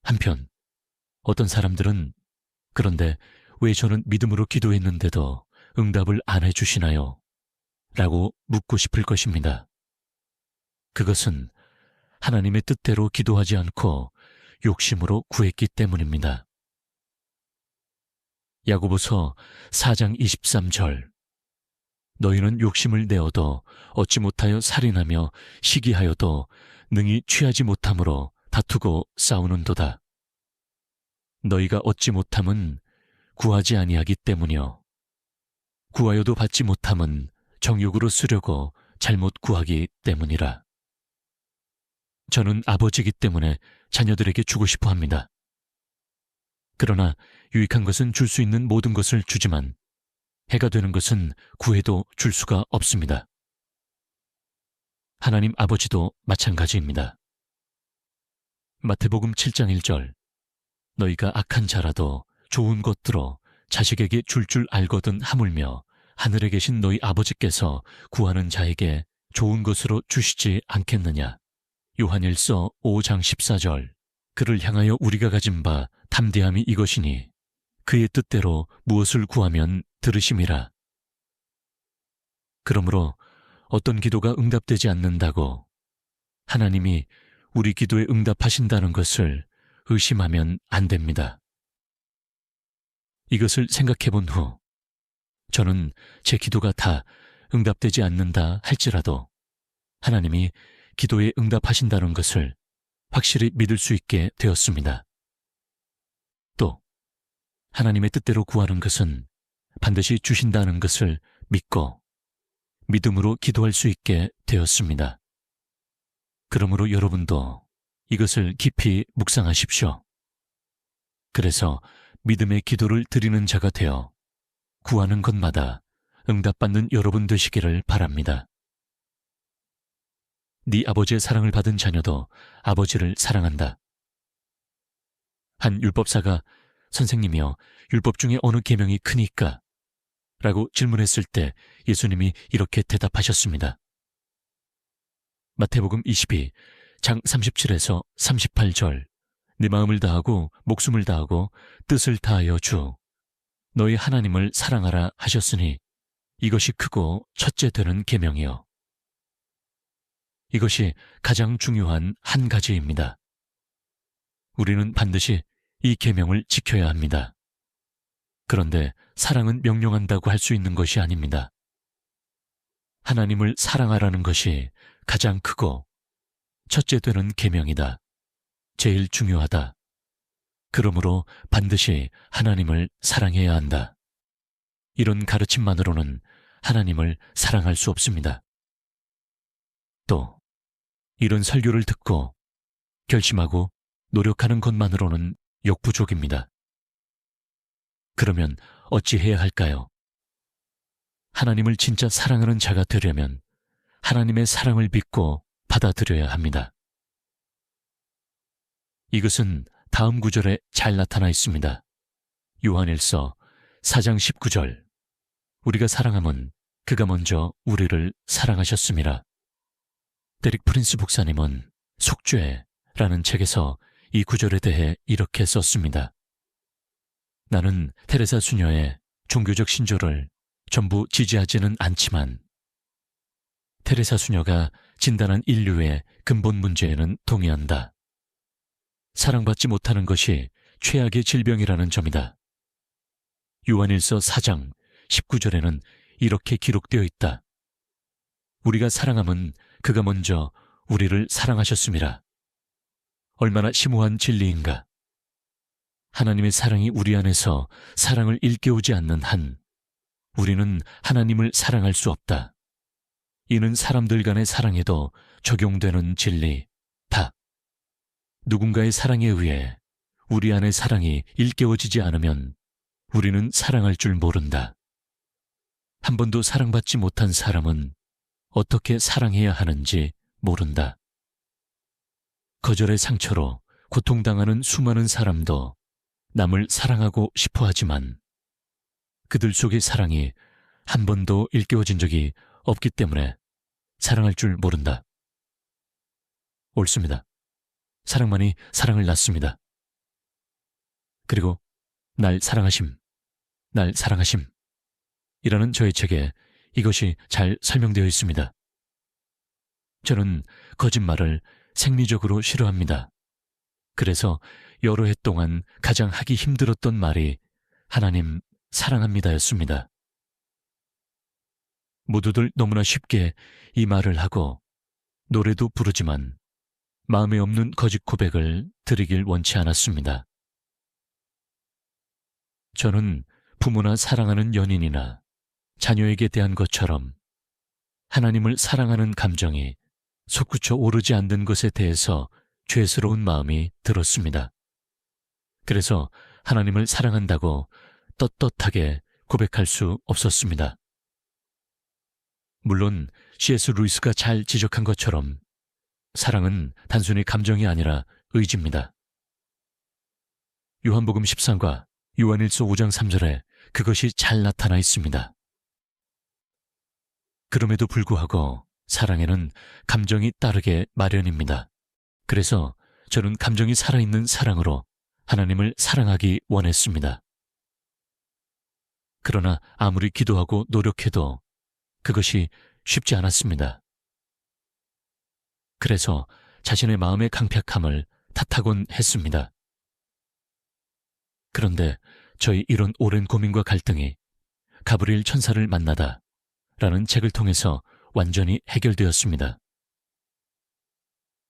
한편 어떤 사람들은 그런데 왜 저는 믿음으로 기도했는데도 응답을 안 해주시나요? 라고 묻고 싶을 것입니다. 그것은 하나님의 뜻대로 기도하지 않고 욕심으로 구했기 때문입니다. 야고보서 4장 23절 너희는 욕심을 내어도 얻지 못하여 살인하며 시기하여도 능히 취하지 못함으로 다투고 싸우는도다. 너희가 얻지 못함은 구하지 아니하기 때문이요 구하여도 받지 못함은 정욕으로 쓰려고 잘못 구하기 때문이라. 저는 아버지이기 때문에 자녀들에게 주고 싶어 합니다. 그러나 유익한 것은 줄 수 있는 모든 것을 주지만 해가 되는 것은 구해도 줄 수가 없습니다. 하나님 아버지도 마찬가지입니다. 마태복음 7장 1절 너희가 악한 자라도 좋은 것들어 자식에게 줄 알거든 하물며 하늘에 계신 너희 아버지께서 구하는 자에게 좋은 것으로 주시지 않겠느냐. 요한일서 5장 14절 그를 향하여 우리가 가진 바 담대함이 이것이니 그의 뜻대로 무엇을 구하면 들으심이라. 그러므로 어떤 기도가 응답되지 않는다고 하나님이 우리 기도에 응답하신다는 것을 의심하면 안 됩니다. 이것을 생각해 본 후 저는 제 기도가 다 응답되지 않는다 할지라도 하나님이 기도에 응답하신다는 것을 확실히 믿을 수 있게 되었습니다. 또 하나님의 뜻대로 구하는 것은 반드시 주신다는 것을 믿고 믿음으로 기도할 수 있게 되었습니다. 그러므로 여러분도 이것을 깊이 묵상하십시오. 그래서 믿음의 기도를 드리는 자가 되어 구하는 것마다 응답받는 여러분 되시기를 바랍니다. 네 아버지의 사랑을 받은 자녀도 아버지를 사랑한다. 한 율법사가 선생님이여 율법 중에 어느 계명이 크니까? 라고 질문했을 때 예수님이 이렇게 대답하셨습니다. 마태복음 22장 37에서 38절 내 마음을 다하고 목숨을 다하고 뜻을 다하여 주 너희 하나님을 사랑하라 하셨으니 이것이 크고 첫째 되는 계명이요. 이것이 가장 중요한 한 가지입니다. 우리는 반드시 이 계명을 지켜야 합니다. 그런데 사랑은 명령한다고 할 수 있는 것이 아닙니다. 하나님을 사랑하라는 것이 가장 크고 첫째 되는 계명이다. 제일 중요하다. 그러므로 반드시 하나님을 사랑해야 한다. 이런 가르침만으로는 하나님을 사랑할 수 없습니다. 또 이런 설교를 듣고 결심하고 노력하는 것만으로는 역부족입니다. 그러면 어찌해야 할까요? 하나님을 진짜 사랑하는 자가 되려면 하나님의 사랑을 믿고 받아들여야 합니다. 이것은 다음 구절에 잘 나타나 있습니다. 요한일서 4장 19절 우리가 사랑함은 그가 먼저 우리를 사랑하셨음이라. 데릭 프린스 목사님은 속죄라는 책에서 이 구절에 대해 이렇게 썼습니다. 나는 테레사 수녀의 종교적 신조를 전부 지지하지는 않지만 테레사 수녀가 진단한 인류의 근본 문제에는 동의한다. 사랑받지 못하는 것이 최악의 질병이라는 점이다. 요한일서 4장 19절에는 이렇게 기록되어 있다. 우리가 사랑함은 그가 먼저 우리를 사랑하셨음이라. 얼마나 심오한 진리인가. 하나님의 사랑이 우리 안에서 사랑을 일깨우지 않는 한 우리는 하나님을 사랑할 수 없다. 이는 사람들 간의 사랑에도 적용되는 진리, 다. 누군가의 사랑에 의해 우리 안의 사랑이 일깨워지지 않으면 우리는 사랑할 줄 모른다. 한 번도 사랑받지 못한 사람은 어떻게 사랑해야 하는지 모른다. 거절의 상처로 고통당하는 수많은 사람도 남을 사랑하고 싶어 하지만 그들 속의 사랑이 한 번도 일깨워진 적이 없기 때문에 사랑할 줄 모른다. 옳습니다. 사랑만이 사랑을 낳습니다. 그리고 날 사랑하심 이라는 저의 책에 이것이 잘 설명되어 있습니다. 저는 거짓말을 생리적으로 싫어합니다. 그래서 여러 해 동안 가장 하기 힘들었던 말이 하나님 사랑합니다였습니다. 모두들 너무나 쉽게 이 말을 하고 노래도 부르지만 마음에 없는 거짓 고백을 드리길 원치 않았습니다. 저는 부모나 사랑하는 연인이나 자녀에게 대한 것처럼 하나님을 사랑하는 감정이 솟구쳐 오르지 않는 것에 대해서 죄스러운 마음이 들었습니다. 그래서 하나님을 사랑한다고 떳떳하게 고백할 수 없었습니다. 물론 C.S. 루이스가 잘 지적한 것처럼 사랑은 단순히 감정이 아니라 의지입니다. 요한복음 13과 요한일서 5장 3절에 그것이 잘 나타나 있습니다. 그럼에도 불구하고 사랑에는 감정이 따르게 마련입니다. 그래서 저는 감정이 살아있는 사랑으로 하나님을 사랑하기 원했습니다. 그러나 아무리 기도하고 노력해도 그것이 쉽지 않았습니다. 그래서 자신의 마음의 강팍함을 탓하곤 했습니다. 그런데 저희 이런 오랜 고민과 갈등이 가브리엘 천사를 만나다 라는 책을 통해서 완전히 해결되었습니다.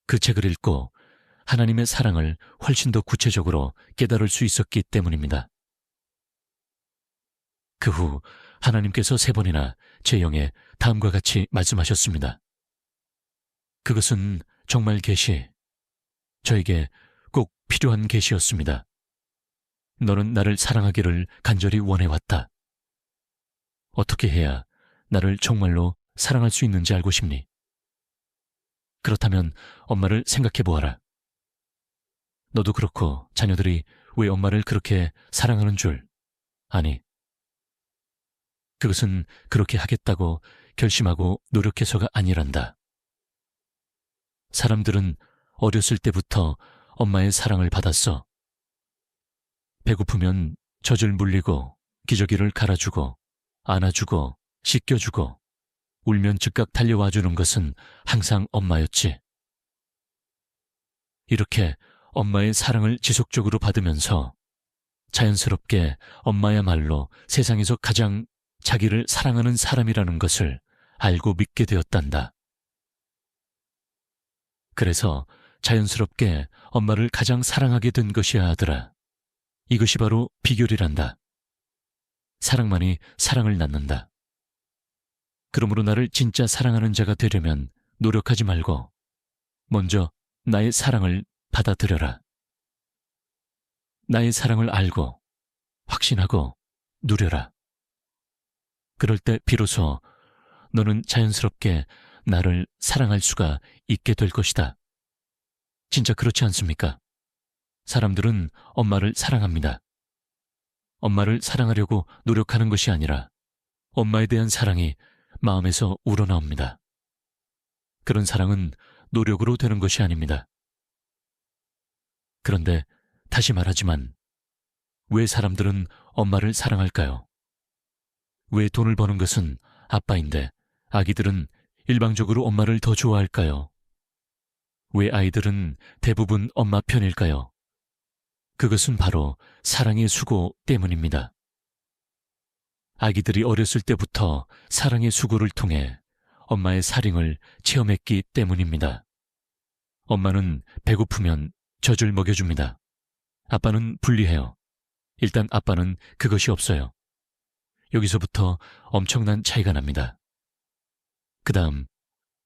그 책을 읽고 하나님의 사랑을 훨씬 더 구체적으로 깨달을 수 있었기 때문입니다. 그 후 하나님께서 3번이나 제 영에 다음과 같이 말씀하셨습니다. 그것은 정말 계시, 저에게 꼭 필요한 계시였습니다. 너는 나를 사랑하기를 간절히 원해왔다. 어떻게 해야 나를 정말로 사랑할 수 있는지 알고 싶니? 그렇다면 엄마를 생각해 보아라. 너도 그렇고 자녀들이 왜 엄마를 그렇게 사랑하는 줄 아니? 그것은 그렇게 하겠다고 결심하고 노력해서가 아니란다. 사람들은 어렸을 때부터 엄마의 사랑을 받았어. 배고프면 젖을 물리고 기저귀를 갈아주고 안아주고 씻겨주고 울면 즉각 달려와주는 것은 항상 엄마였지. 이렇게 엄마의 사랑을 지속적으로 받으면서 자연스럽게 엄마야말로 세상에서 가장 자기를 사랑하는 사람이라는 것을 알고 믿게 되었단다. 그래서 자연스럽게 엄마를 가장 사랑하게 된 것이야 하더라. 이것이 바로 비결이란다. 사랑만이 사랑을 낳는다. 그러므로 나를 진짜 사랑하는 자가 되려면 노력하지 말고 먼저 나의 사랑을 받아들여라. 나의 사랑을 알고 확신하고 누려라. 그럴 때 비로소 너는 자연스럽게 나를 사랑할 수가 있게 될 것이다. 진짜 그렇지 않습니까? 사람들은 엄마를 사랑합니다. 엄마를 사랑하려고 노력하는 것이 아니라 엄마에 대한 사랑이 마음에서 우러나옵니다. 그런 사랑은 노력으로 되는 것이 아닙니다. 그런데 다시 말하지만 왜 사람들은 엄마를 사랑할까요? 왜 돈을 버는 것은 아빠인데 아기들은 일방적으로 엄마를 더 좋아할까요? 왜 아이들은 대부분 엄마 편일까요? 그것은 바로 사랑의 수고 때문입니다. 아기들이 어렸을 때부터 사랑의 수고를 통해 엄마의 사랑을 체험했기 때문입니다. 엄마는 배고프면 젖을 먹여줍니다. 아빠는 분리해요. 일단 아빠는 그것이 없어요. 여기서부터 엄청난 차이가 납니다. 그 다음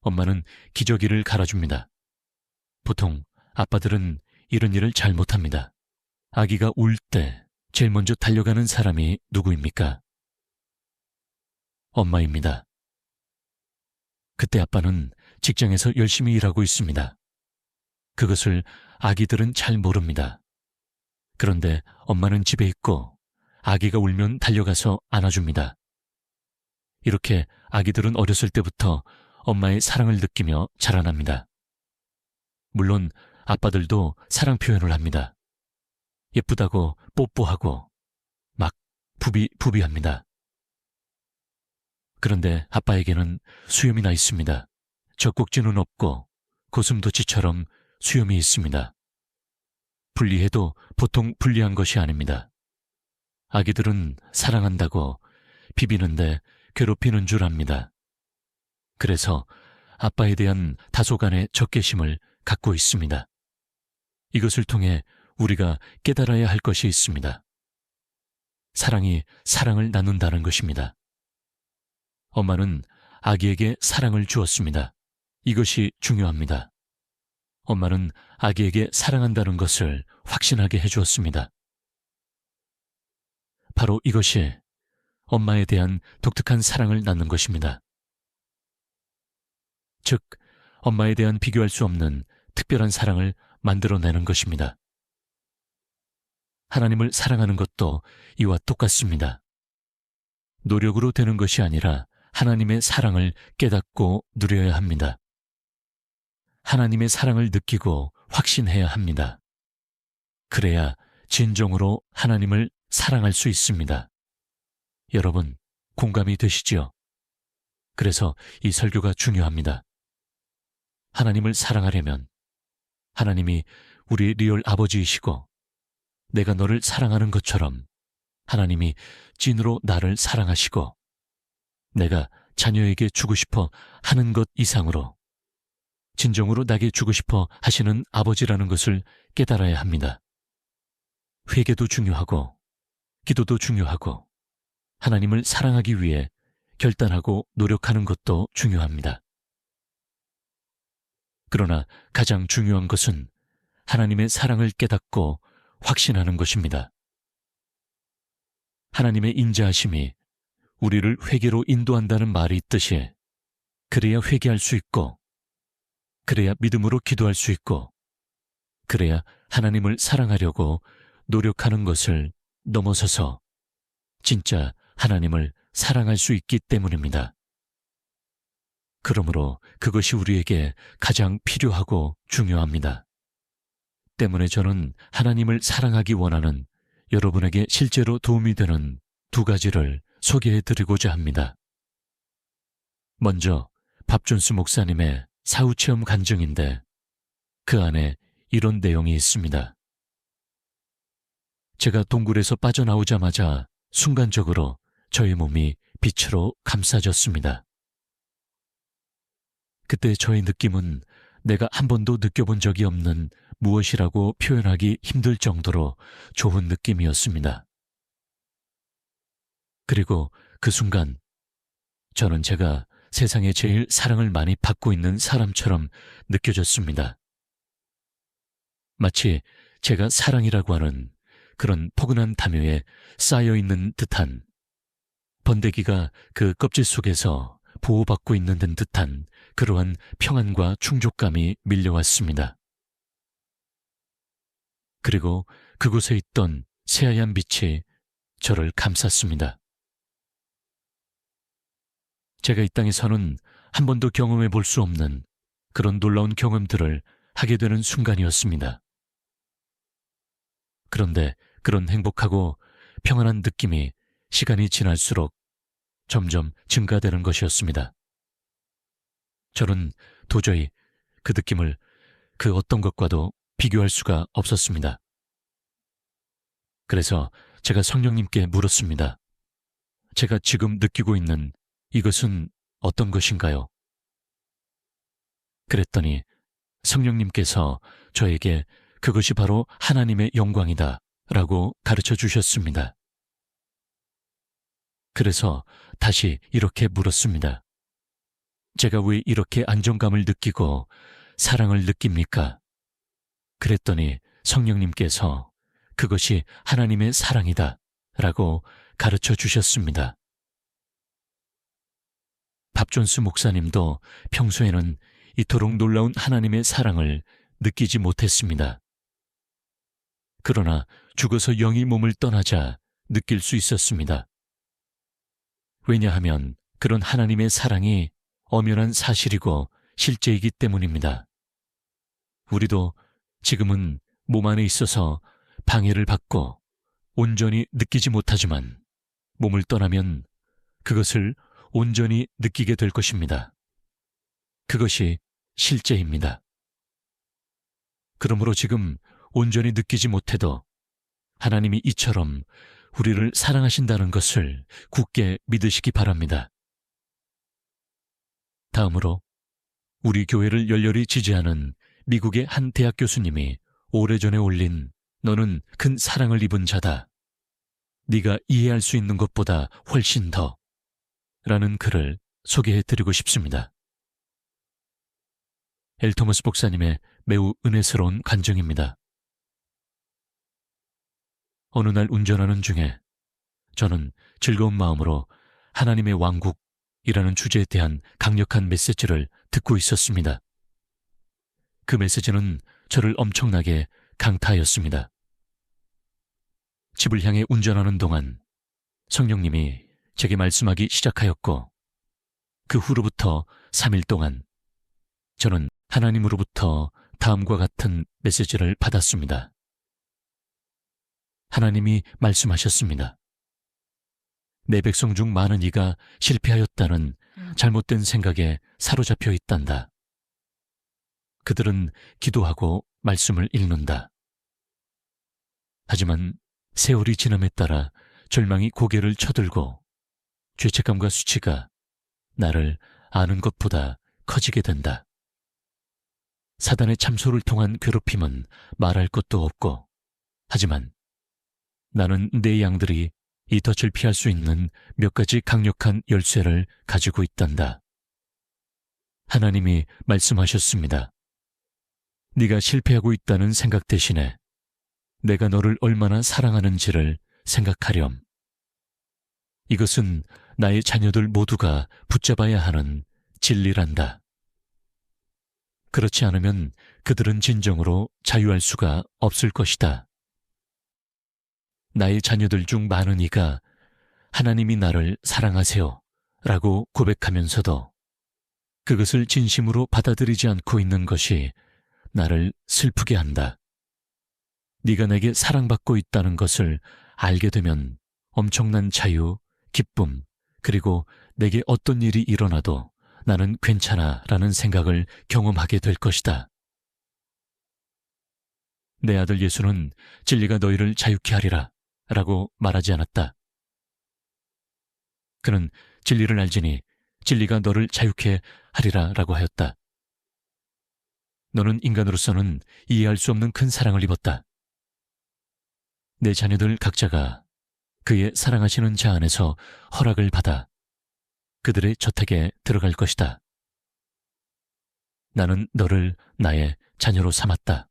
엄마는 기저귀를 갈아줍니다. 보통 아빠들은 이런 일을 잘 못합니다. 아기가 울 때 제일 먼저 달려가는 사람이 누구입니까? 엄마입니다. 그때 아빠는 직장에서 열심히 일하고 있습니다. 그것을 아기들은 잘 모릅니다. 그런데 엄마는 집에 있고 아기가 울면 달려가서 안아줍니다. 이렇게 아기들은 어렸을 때부터 엄마의 사랑을 느끼며 자라납니다. 물론 아빠들도 사랑 표현을 합니다. 예쁘다고 뽀뽀하고 막 부비합니다. 그런데 아빠에게는 수염이 나 있습니다. 젖꼭지는 없고 고슴도치처럼 수염이 있습니다. 분리해도 보통 분리한 것이 아닙니다. 아기들은 사랑한다고 비비는데 괴롭히는 줄 압니다. 그래서 아빠에 대한 다소간의 적개심을 갖고 있습니다. 이것을 통해 우리가 깨달아야 할 것이 있습니다. 사랑이 사랑을 나눈다는 것입니다. 엄마는 아기에게 사랑을 주었습니다. 이것이 중요합니다. 엄마는 아기에게 사랑한다는 것을 확신하게 해주었습니다. 바로 이것이 엄마에 대한 독특한 사랑을 낳는 것입니다. 즉, 엄마에 대한 비교할 수 없는 특별한 사랑을 만들어내는 것입니다. 하나님을 사랑하는 것도 이와 똑같습니다. 노력으로 되는 것이 아니라 하나님의 사랑을 깨닫고 누려야 합니다. 하나님의 사랑을 느끼고 확신해야 합니다. 그래야 진정으로 하나님을 사랑할 수 있습니다. 여러분, 공감이 되시지요? 그래서 이 설교가 중요합니다. 하나님을 사랑하려면 하나님이 우리의 리얼 아버지이시고 내가 너를 사랑하는 것처럼 하나님이 찐으로 나를 사랑하시고 내가 자녀에게 주고 싶어 하는 것 이상으로 진정으로 나에게 주고 싶어 하시는 아버지라는 것을 깨달아야 합니다. 회개도 중요하고 기도도 중요하고 하나님을 사랑하기 위해 결단하고 노력하는 것도 중요합니다. 그러나 가장 중요한 것은 하나님의 사랑을 깨닫고 확신하는 것입니다. 하나님의 인자하심이 우리를 회개로 인도한다는 말이 있듯이 그래야 회개할 수 있고 그래야 믿음으로 기도할 수 있고 그래야 하나님을 사랑하려고 노력하는 것을 넘어서서 진짜 하나님을 사랑할 수 있기 때문입니다. 그러므로 그것이 우리에게 가장 필요하고 중요합니다. 때문에 저는 하나님을 사랑하기 원하는 여러분에게 실제로 도움이 되는 두 가지를 소개해드리고자 합니다. 먼저 밥존스 목사님의 사후체험 간증인데 그 안에 이런 내용이 있습니다. 제가 동굴에서 빠져나오자마자 순간적으로 저의 몸이 빛으로 감싸졌습니다. 그때 저의 느낌은 내가 한 번도 느껴본 적이 없는 무엇이라고 표현하기 힘들 정도로 좋은 느낌이었습니다. 그리고 그 순간 저는 제가 세상에 제일 사랑을 많이 받고 있는 사람처럼 느껴졌습니다. 마치 제가 사랑이라고 하는 그런 포근한 담요에 쌓여있는 듯한 번데기가 그 껍질 속에서 보호받고 있는 듯한 그러한 평안과 충족감이 밀려왔습니다. 그리고 그곳에 있던 새하얀 빛이 저를 감쌌습니다. 제가 이 땅에서는 한 번도 경험해 볼 수 없는 그런 놀라운 경험들을 하게 되는 순간이었습니다. 그런데 그런 행복하고 평안한 느낌이 시간이 지날수록 점점 증가되는 것이었습니다. 저는 도저히 그 느낌을 그 어떤 것과도 비교할 수가 없었습니다. 그래서 제가 성령님께 물었습니다. 제가 지금 느끼고 있는 이것은 어떤 것인가요? 그랬더니 성령님께서 저에게 그것이 바로 하나님의 영광이다 라고 가르쳐 주셨습니다. 그래서 다시 이렇게 물었습니다. 제가 왜 이렇게 안정감을 느끼고 사랑을 느낍니까? 그랬더니 성령님께서 그것이 하나님의 사랑이다 라고 가르쳐 주셨습니다. 밥존스 목사님도 평소에는 이토록 놀라운 하나님의 사랑을 느끼지 못했습니다. 그러나 죽어서 영이 몸을 떠나자 느낄 수 있었습니다. 왜냐하면 그런 하나님의 사랑이 엄연한 사실이고 실제이기 때문입니다. 우리도 지금은 몸 안에 있어서 방해를 받고 온전히 느끼지 못하지만 몸을 떠나면 그것을 온전히 느끼게 될 것입니다. 그것이 실제입니다. 그러므로 지금 온전히 느끼지 못해도 하나님이 이처럼 우리를 사랑하신다는 것을 굳게 믿으시기 바랍니다. 다음으로 우리 교회를 열렬히 지지하는 미국의 한 대학 교수님이 오래전에 올린 너는 큰 사랑을 입은 자다. 네가 이해할 수 있는 것보다 훨씬 더 라는 글을 소개해드리고 싶습니다. 엘토머스 목사님의 매우 은혜스러운 간증입니다. 어느 날 운전하는 중에 저는 즐거운 마음으로 하나님의 왕국이라는 주제에 대한 강력한 메시지를 듣고 있었습니다. 그 메시지는 저를 엄청나게 강타하였습니다. 집을 향해 운전하는 동안 성령님이 제게 말씀하기 시작하였고, 그 후로부터 3일 동안 저는 하나님으로부터 다음과 같은 메시지를 받았습니다. 하나님이 말씀하셨습니다. 내 백성 중 많은 이가 실패하였다는 잘못된 생각에 사로잡혀 있단다. 그들은 기도하고 말씀을 읽는다. 하지만 세월이 지남에 따라 절망이 고개를 쳐들고 죄책감과 수치가 나를 아는 것보다 커지게 된다. 사단의 참소를 통한 괴롭힘은 말할 것도 없고, 하지만 나는 내 양들이 이 덫을 피할 수 있는 몇 가지 강력한 열쇠를 가지고 있단다. 하나님이 말씀하셨습니다. 네가 실패하고 있다는 생각 대신에 내가 너를 얼마나 사랑하는지를 생각하렴. 이것은 나의 자녀들 모두가 붙잡아야 하는 진리란다. 그렇지 않으면 그들은 진정으로 자유할 수가 없을 것이다. 나의 자녀들 중 많은 이가 하나님이 나를 사랑하세요 라고 고백하면서도 그것을 진심으로 받아들이지 않고 있는 것이 나를 슬프게 한다. 네가 내게 사랑받고 있다는 것을 알게 되면 엄청난 자유, 기쁨, 그리고 내게 어떤 일이 일어나도 나는 괜찮아 라는 생각을 경험하게 될 것이다. 내 아들 예수는 진리가 너희를 자유케 하리라 라고 말하지 않았다. 그는 진리를 알지니 진리가 너를 자유케 하리라 라고 하였다. 너는 인간으로서는 이해할 수 없는 큰 사랑을 입었다. 내 자녀들 각자가 그의 사랑하시는 자 안에서 허락을 받아 그들의 저택에 들어갈 것이다. 나는 너를 나의 자녀로 삼았다.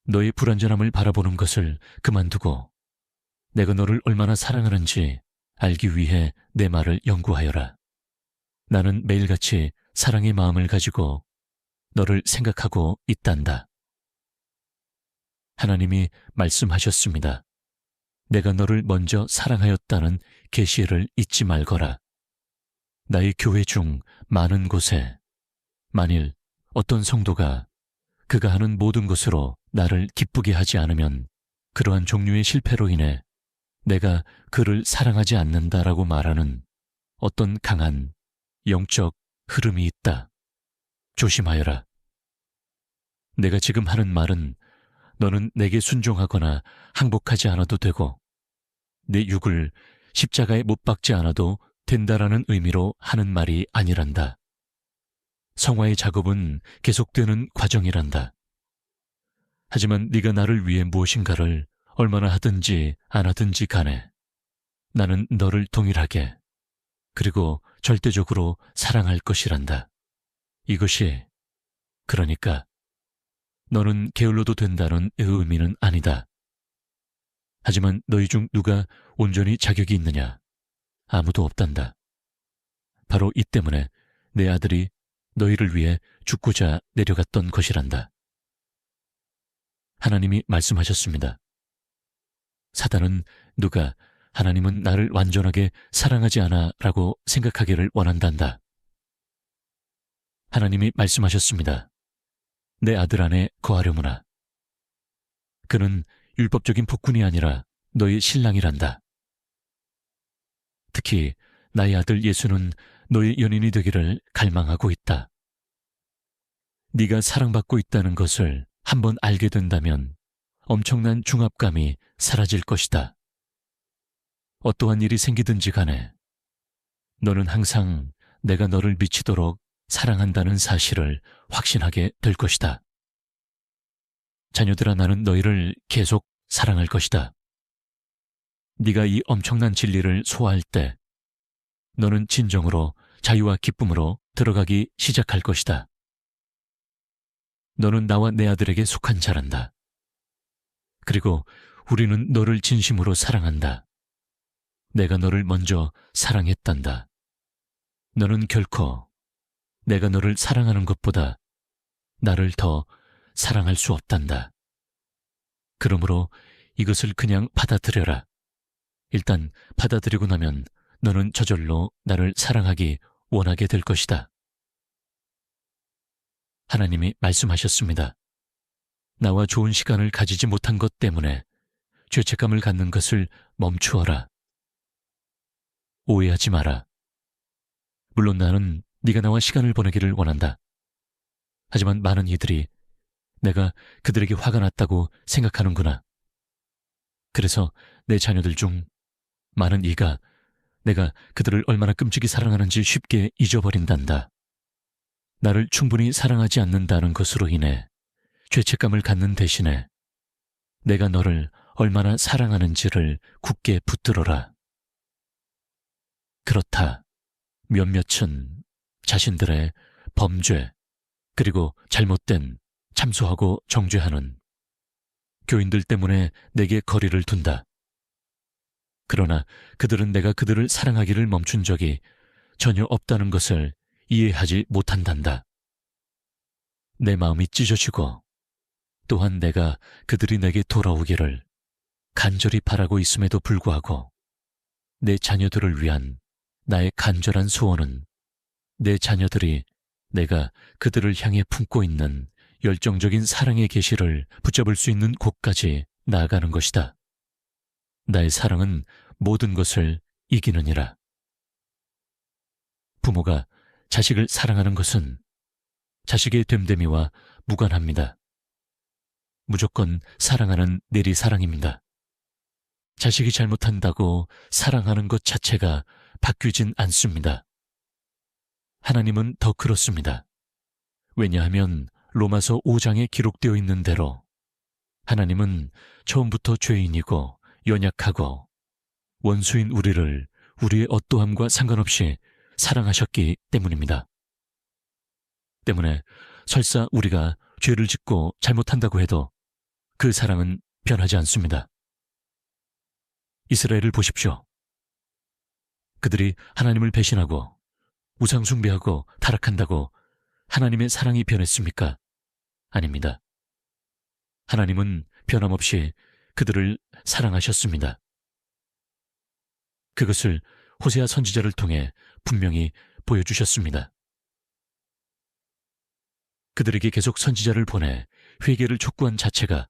너의 불완전함을 바라보는 것을 그만두고 내가 너를 얼마나 사랑하는지 알기 위해 내 말을 연구하여라. 나는 매일같이 사랑의 마음을 가지고 너를 생각하고 있단다. 하나님이 말씀하셨습니다. 내가 너를 먼저 사랑하였다는 계시를 잊지 말거라. 나의 교회 중 많은 곳에 만일 어떤 성도가 그가 하는 모든 것으로 나를 기쁘게 하지 않으면 그러한 종류의 실패로 인해 내가 그를 사랑하지 않는다라고 말하는 어떤 강한 영적 흐름이 있다. 조심하여라. 내가 지금 하는 말은 너는 내게 순종하거나 항복하지 않아도 되고 내 육을 십자가에 못 박지 않아도 된다라는 의미로 하는 말이 아니란다. 성화의 작업은 계속되는 과정이란다. 하지만 네가 나를 위해 무엇인가를 얼마나 하든지 안 하든지 간에 나는 너를 동일하게 그리고 절대적으로 사랑할 것이란다. 이것이 그러니까 너는 게을러도 된다는 의미는 아니다. 하지만 너희 중 누가 온전히 자격이 있느냐? 아무도 없단다. 바로 이 때문에 내 아들이 너희를 위해 죽고자 내려갔던 것이란다. 하나님이 말씀하셨습니다. 사단은 누가 하나님은 나를 완전하게 사랑하지 않아 라고 생각하기를 원한단다. 하나님이 말씀하셨습니다. 내 아들 안에 거하려무나. 그는 율법적인 폭군이 아니라 너의 신랑이란다. 특히 나의 아들 예수는 너의 연인이 되기를 갈망하고 있다. 네가 사랑받고 있다는 것을 한번 알게 된다면 엄청난 중압감이 사라질 것이다. 어떠한 일이 생기든지 간에 너는 항상 내가 너를 미치도록 사랑한다는 사실을 확신하게 될 것이다. 자녀들아, 나는 너희를 계속 사랑할 것이다. 네가 이 엄청난 진리를 소화할 때 너는 진정으로 자유와 기쁨으로 들어가기 시작할 것이다. 너는 나와 내 아들에게 속한 자란다. 그리고 우리는 너를 진심으로 사랑한다. 내가 너를 먼저 사랑했단다. 너는 결코 내가 너를 사랑하는 것보다 나를 더 사랑할 수 없단다. 그러므로 이것을 그냥 받아들여라. 일단 받아들이고 나면 너는 저절로 나를 사랑하기 원하게 될 것이다. 하나님이 말씀하셨습니다. 나와 좋은 시간을 가지지 못한 것 때문에 죄책감을 갖는 것을 멈추어라. 오해하지 마라. 물론 나는 네가 나와 시간을 보내기를 원한다. 하지만 많은 이들이 내가 그들에게 화가 났다고 생각하는구나. 그래서 내 자녀들 중 많은 이가 내가 그들을 얼마나 끔찍이 사랑하는지 쉽게 잊어버린단다. 나를 충분히 사랑하지 않는다는 것으로 인해 죄책감을 갖는 대신에 내가 너를 얼마나 사랑하는지를 굳게 붙들어라. 그렇다. 몇몇은 자신들의 범죄 그리고 잘못된 참소하고 정죄하는 교인들 때문에 내게 거리를 둔다. 그러나 그들은 내가 그들을 사랑하기를 멈춘 적이 전혀 없다는 것을 이해하지 못한단다. 내 마음이 찢어지고 또한 내가 그들이 내게 돌아오기를 간절히 바라고 있음에도 불구하고 내 자녀들을 위한 나의 간절한 소원은 내 자녀들이 내가 그들을 향해 품고 있는 열정적인 사랑의 계시를 붙잡을 수 있는 곳까지 나아가는 것이다. 나의 사랑은 모든 것을 이기느니라. 부모가 자식을 사랑하는 것은 자식의 됨됨이와 무관합니다. 무조건 사랑하는 내리사랑입니다. 자식이 잘못한다고 사랑하는 것 자체가 바뀌진 않습니다. 하나님은 더 그렇습니다. 왜냐하면 로마서 5장에 기록되어 있는 대로 하나님은 처음부터 죄인이고 연약하고 원수인 우리를 우리의 어떠함과 상관없이 사랑하셨기 때문입니다. 때문에 설사 우리가 죄를 짓고 잘못한다고 해도 그 사랑은 변하지 않습니다. 이스라엘을 보십시오. 그들이 하나님을 배신하고 우상 숭배하고 타락한다고 하나님의 사랑이 변했습니까? 아닙니다. 하나님은 변함없이 그들을 사랑하셨습니다. 그것을 호세아 선지자를 통해 분명히 보여주셨습니다. 그들에게 계속 선지자를 보내 회개를 촉구한 자체가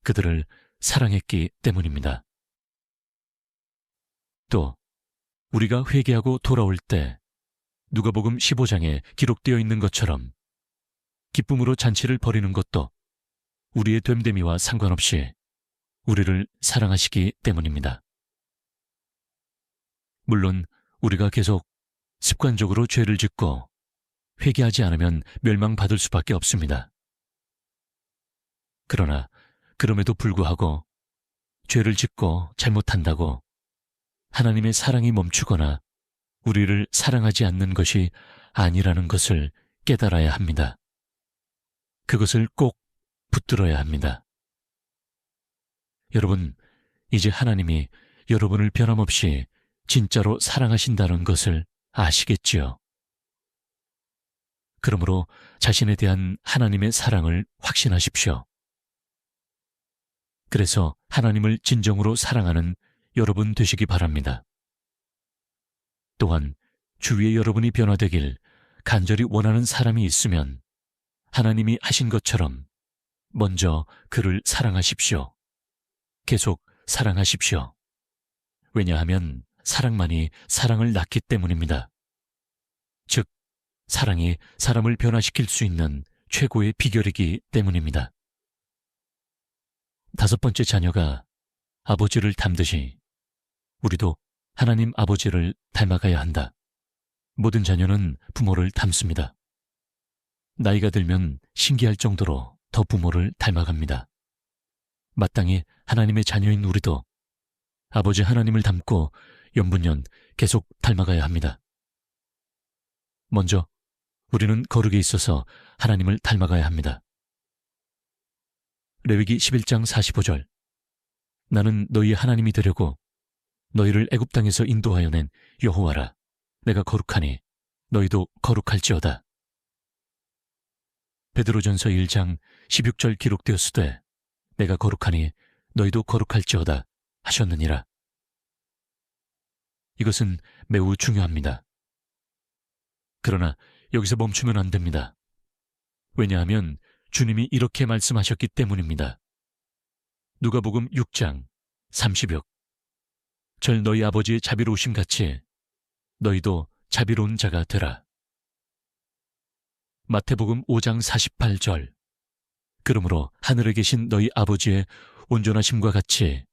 그들을 사랑했기 때문입니다. 또 우리가 회개하고 돌아올 때 누가복음 15장에 기록되어 있는 것처럼 기쁨으로 잔치를 벌이는 것도 우리의 됨됨이와 상관없이 우리를 사랑하시기 때문입니다. 물론 우리가 계속 습관적으로 죄를 짓고 회개하지 않으면 멸망받을 수밖에 없습니다. 그러나 그럼에도 불구하고 죄를 짓고 잘못한다고 하나님의 사랑이 멈추거나 우리를 사랑하지 않는 것이 아니라는 것을 깨달아야 합니다. 그것을 꼭 붙들어야 합니다. 여러분, 이제 하나님이 여러분을 변함없이 진짜로 사랑하신다는 것을 아시겠지요? 그러므로 자신에 대한 하나님의 사랑을 확신하십시오. 그래서 하나님을 진정으로 사랑하는 여러분 되시기 바랍니다. 또한 주위에 여러분이 변화되길 간절히 원하는 사람이 있으면 하나님이 하신 것처럼 먼저 그를 사랑하십시오. 계속 사랑하십시오. 왜냐하면 사랑만이 사랑을 낳기 때문입니다. 즉, 사랑이 사람을 변화시킬 수 있는 최고의 비결이기 때문입니다. 5번째 자녀가 아버지를 닮듯이 우리도 하나님 아버지를 닮아가야 한다. 모든 자녀는 부모를 닮습니다. 나이가 들면 신기할 정도로 더 부모를 닮아갑니다. 마땅히 하나님의 자녀인 우리도 아버지 하나님을 닮고 연분년 계속 닮아가야 합니다. 먼저 우리는 거룩에 있어서 하나님을 닮아가야 합니다. 레위기 11장 45절. 나는 너희 하나님이 되려고 너희를 애굽 땅에서 인도하여 낸 여호와라. 내가 거룩하니 너희도 거룩할지어다. 베드로전서 1장 16절 기록되었으되 내가 거룩하니 너희도 거룩할지어다 하셨느니라. 이것은 매우 중요합니다. 그러나 여기서 멈추면 안 됩니다. 왜냐하면 주님이 이렇게 말씀하셨기 때문입니다. 누가복음 6장 30역. 절 너희 아버지의 자비로우심 같이 너희도 자비로운 자가 되라. 마태복음 5장 48절. 그러므로 하늘에 계신 너희 아버지의 온전하심과 같이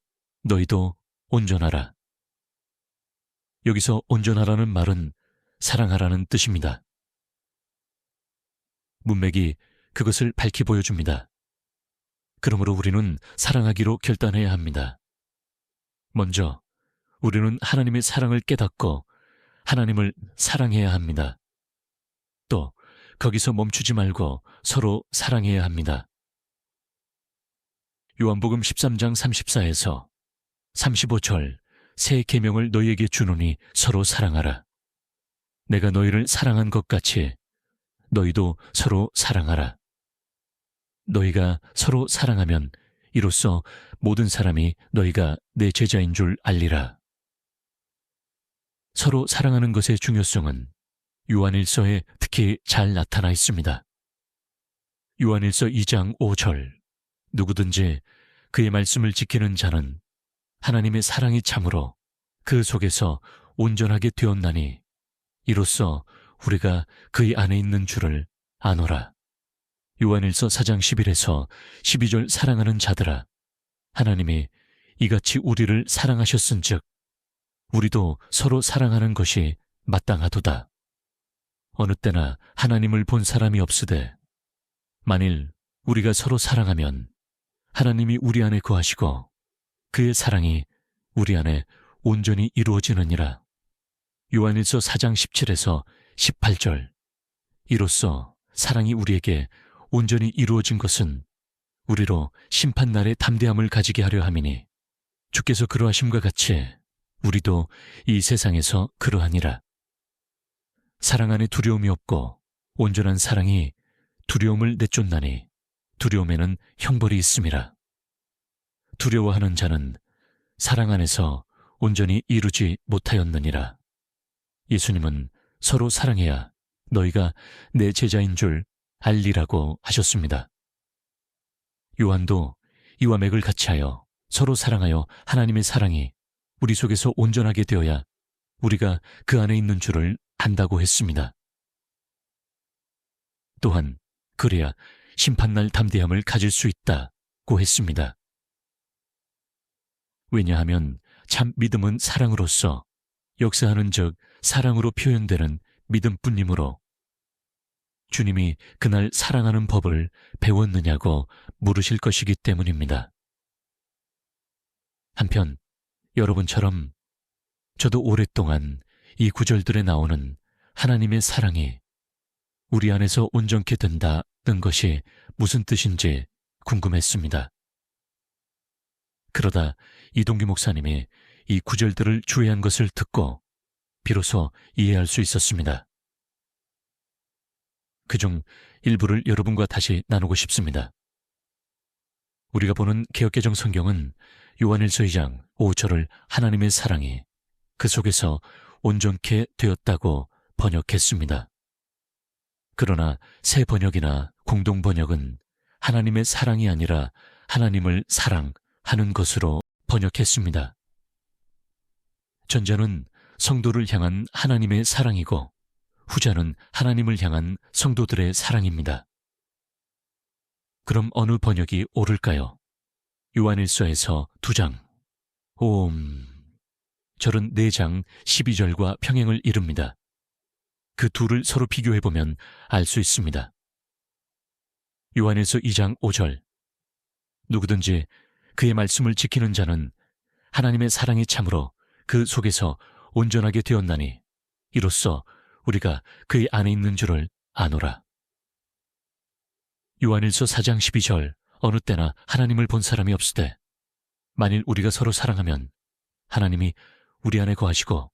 너희도 온전하라. 여기서 온전하라는 말은 사랑하라는 뜻입니다. 문맥이 그것을 밝히 보여줍니다. 그러므로 우리는 사랑하기로 결단해야 합니다. 먼저 우리는 하나님의 사랑을 깨닫고 하나님을 사랑해야 합니다. 또 거기서 멈추지 말고 서로 사랑해야 합니다. 요한복음 13장 34에서 35절 새 계명을 너희에게 주노니 서로 사랑하라. 내가 너희를 사랑한 것 같이 너희도 서로 사랑하라. 너희가 서로 사랑하면 이로써 모든 사람이 너희가 내 제자인 줄 알리라. 서로 사랑하는 것의 중요성은 요한일서에 특히 잘 나타나 있습니다. 요한일서 2장 5절. 누구든지 그의 말씀을 지키는 자는 하나님의 사랑이 참으로 그 속에서 온전하게 되었나니 이로써 우리가 그의 안에 있는 줄을 아노라. 요한일서 4장 11에서 12절. 사랑하는 자들아, 하나님이 이같이 우리를 사랑하셨은즉 우리도 서로 사랑하는 것이 마땅하도다. 어느 때나 하나님을 본 사람이 없으되 만일 우리가 서로 사랑하면 하나님이 우리 안에 거하시고 그의 사랑이 우리 안에 온전히 이루어지느니라. 요한일서 4장 17에서 18절. 이로써 사랑이 우리에게 온전히 이루어진 것은 우리로 심판날의 담대함을 가지게 하려 함이니 주께서 그러하심과 같이 우리도 이 세상에서 그러하니라. 사랑 안에 두려움이 없고 온전한 사랑이 두려움을 내쫓나니 두려움에는 형벌이 있음이라. 두려워하는 자는 사랑 안에서 온전히 이루지 못하였느니라. 예수님은 서로 사랑해야 너희가 내 제자인 줄 알리라고 하셨습니다. 요한도 이와 맥을 같이 하여 서로 사랑하여 하나님의 사랑이 우리 속에서 온전하게 되어야 우리가 그 안에 있는 줄을 안다고 했습니다. 또한 그래야 심판날 담대함을 가질 수 있다고 했습니다. 왜냐하면 참 믿음은 사랑으로서 역사하는 즉 사랑으로 표현되는 믿음뿐이므로 주님이 그날 사랑하는 법을 배웠느냐고 물으실 것이기 때문입니다. 한편 여러분처럼 저도 오랫동안 이 구절들에 나오는 하나님의 사랑이 우리 안에서 온전케 된다는 것이 무슨 뜻인지 궁금했습니다. 그러다 이동규 목사님이 이 구절들을 주의한 것을 듣고 비로소 이해할 수 있었습니다. 그중 일부를 여러분과 다시 나누고 싶습니다. 우리가 보는 개역개정 성경은 요한일서 2장 5절을 하나님의 사랑이 그 속에서 온전케 되었다고 번역했습니다. 그러나 새 번역이나 공동 번역은 하나님의 사랑이 아니라 하나님을 사랑하는 것으로 번역했습니다. 전자는 성도를 향한 하나님의 사랑이고 후자는 하나님을 향한 성도들의 사랑입니다. 그럼 어느 번역이 옳을까요? 요한일서에서 2장, 절은 4장 12절과 평행을 이룹니다. 그 둘을 서로 비교해보면 알 수 있습니다. 요한일서 2장 5절. 누구든지 그의 말씀을 지키는 자는 하나님의 사랑이 참으로 그 속에서 온전하게 되었나니 이로써 우리가 그의 안에 있는 줄을 아노라. 요한일서 4장 12절 어느 때나 하나님을 본 사람이 없으되 만일 우리가 서로 사랑하면 하나님이 우리 안에 거하시고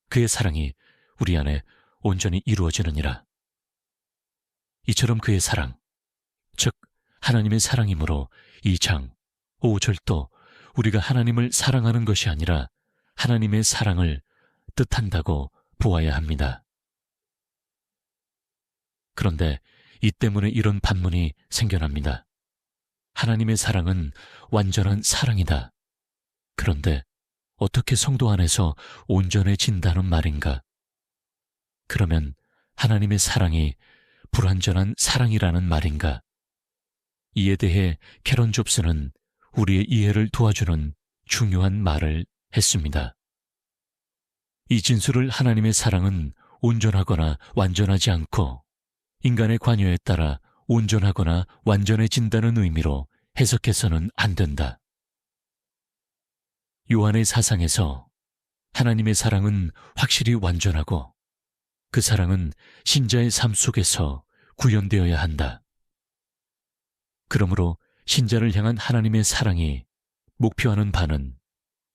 그의 사랑이 우리 안에 온전히 이루어지느니라. 이처럼 그의 사랑, 즉 하나님의 사랑이므로 2장 5절도 우리가 하나님을 사랑하는 것이 아니라 하나님의 사랑을 뜻한다고 보아야 합니다. 그런데 이 때문에 이런 반문이 생겨납니다. 하나님의 사랑은 완전한 사랑이다. 그런데 어떻게 성도 안에서 온전해진다는 말인가? 그러면 하나님의 사랑이 불완전한 사랑이라는 말인가? 이에 대해 캐런 잡스는 우리의 이해를 도와주는 중요한 말을 했습니다. 이 진술을 하나님의 사랑은 온전하거나 완전하지 않고 인간의 관여에 따라 온전하거나 완전해진다는 의미로 해석해서는 안 된다. 요한의 사상에서 하나님의 사랑은 확실히 완전하고 그 사랑은 신자의 삶 속에서 구현되어야 한다. 그러므로 신자를 향한 하나님의 사랑이 목표하는 바는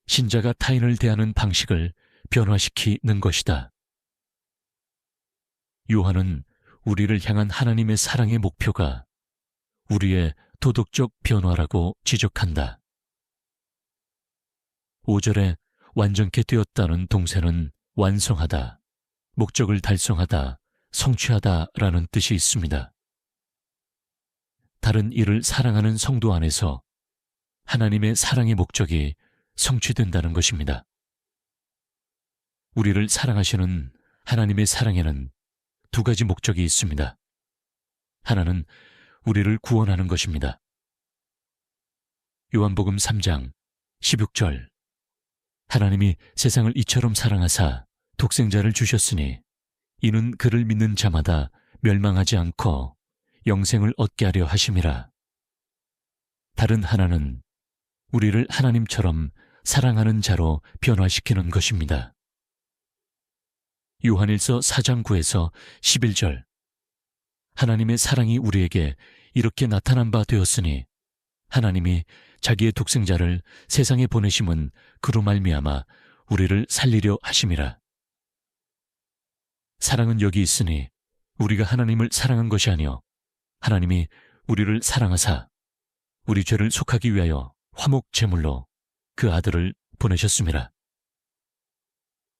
신자가 타인을 대하는 방식을 변화시키는 것이다. 요한은 우리를 향한 하나님의 사랑의 목표가 우리의 도덕적 변화라고 지적한다. 5절에 완전케 되었다는 동사는 완성하다, 목적을 달성하다, 성취하다라는 뜻이 있습니다. 다른 이를 사랑하는 성도 안에서 하나님의 사랑의 목적이 성취된다는 것입니다. 우리를 사랑하시는 하나님의 사랑에는 두 가지 목적이 있습니다. 하나는 우리를 구원하는 것입니다. 요한복음 3장 16절 하나님이 세상을 이처럼 사랑하사 독생자를 주셨으니 이는 그를 믿는 자마다 멸망하지 않고 영생을 얻게 하려 하심이라. 다른 하나는 우리를 하나님처럼 사랑하는 자로 변화시키는 것입니다. 요한일서 4장 9에서 11절 하나님의 사랑이 우리에게 이렇게 나타난 바 되었으니 하나님이 자기의 독생자를 세상에 보내심은 그로 말미암아 우리를 살리려 하심이라. 사랑은 여기 있으니 우리가 하나님을 사랑한 것이 아니요 하나님이 우리를 사랑하사 우리 죄를 속하기 위하여 화목 제물로 그 아들을 보내셨음이라.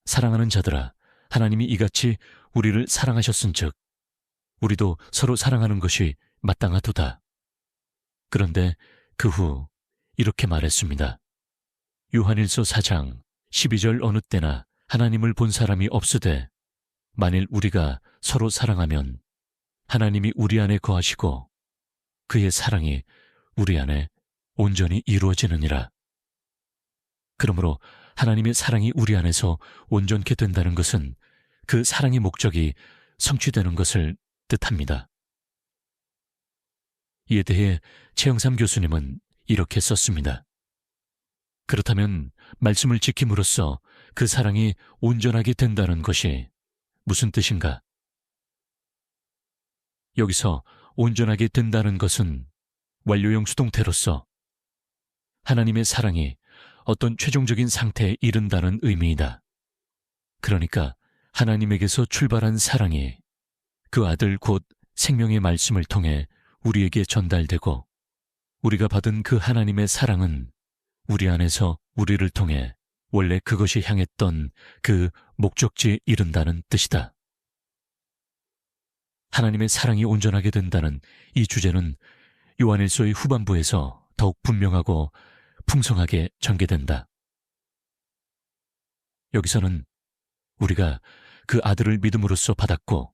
사랑하는 자들아, 하나님이 이같이 우리를 사랑하셨은즉 우리도 서로 사랑하는 것이 마땅하도다. 그런데 그 후 이렇게 말했습니다. 요한일서 4장 12절 어느 때나 하나님을 본 사람이 없으되 만일 우리가 서로 사랑하면 하나님이 우리 안에 거하시고 그의 사랑이 우리 안에 온전히 이루어지느니라. 그러므로 하나님의 사랑이 우리 안에서 온전케 된다는 것은 그 사랑의 목적이 성취되는 것을 뜻합니다. 이에 대해 최영삼 교수님은 이렇게 썼습니다. 그렇다면 말씀을 지킴으로써 그 사랑이 온전하게 된다는 것이 무슨 뜻인가? 여기서 온전하게 된다는 것은 완료형 수동태로서 하나님의 사랑이 어떤 최종적인 상태에 이른다는 의미이다. 그러니까 하나님에게서 출발한 사랑이 그 아들 곧 생명의 말씀을 통해 우리에게 전달되고 우리가 받은 그 하나님의 사랑은 우리 안에서 우리를 통해 원래 그것이 향했던 그 목적지에 이른다는 뜻이다. 하나님의 사랑이 온전하게 된다는 이 주제는 요한일서의 후반부에서 더욱 분명하고 풍성하게 전개된다. 여기서는 우리가 그 아들을 믿음으로써 받았고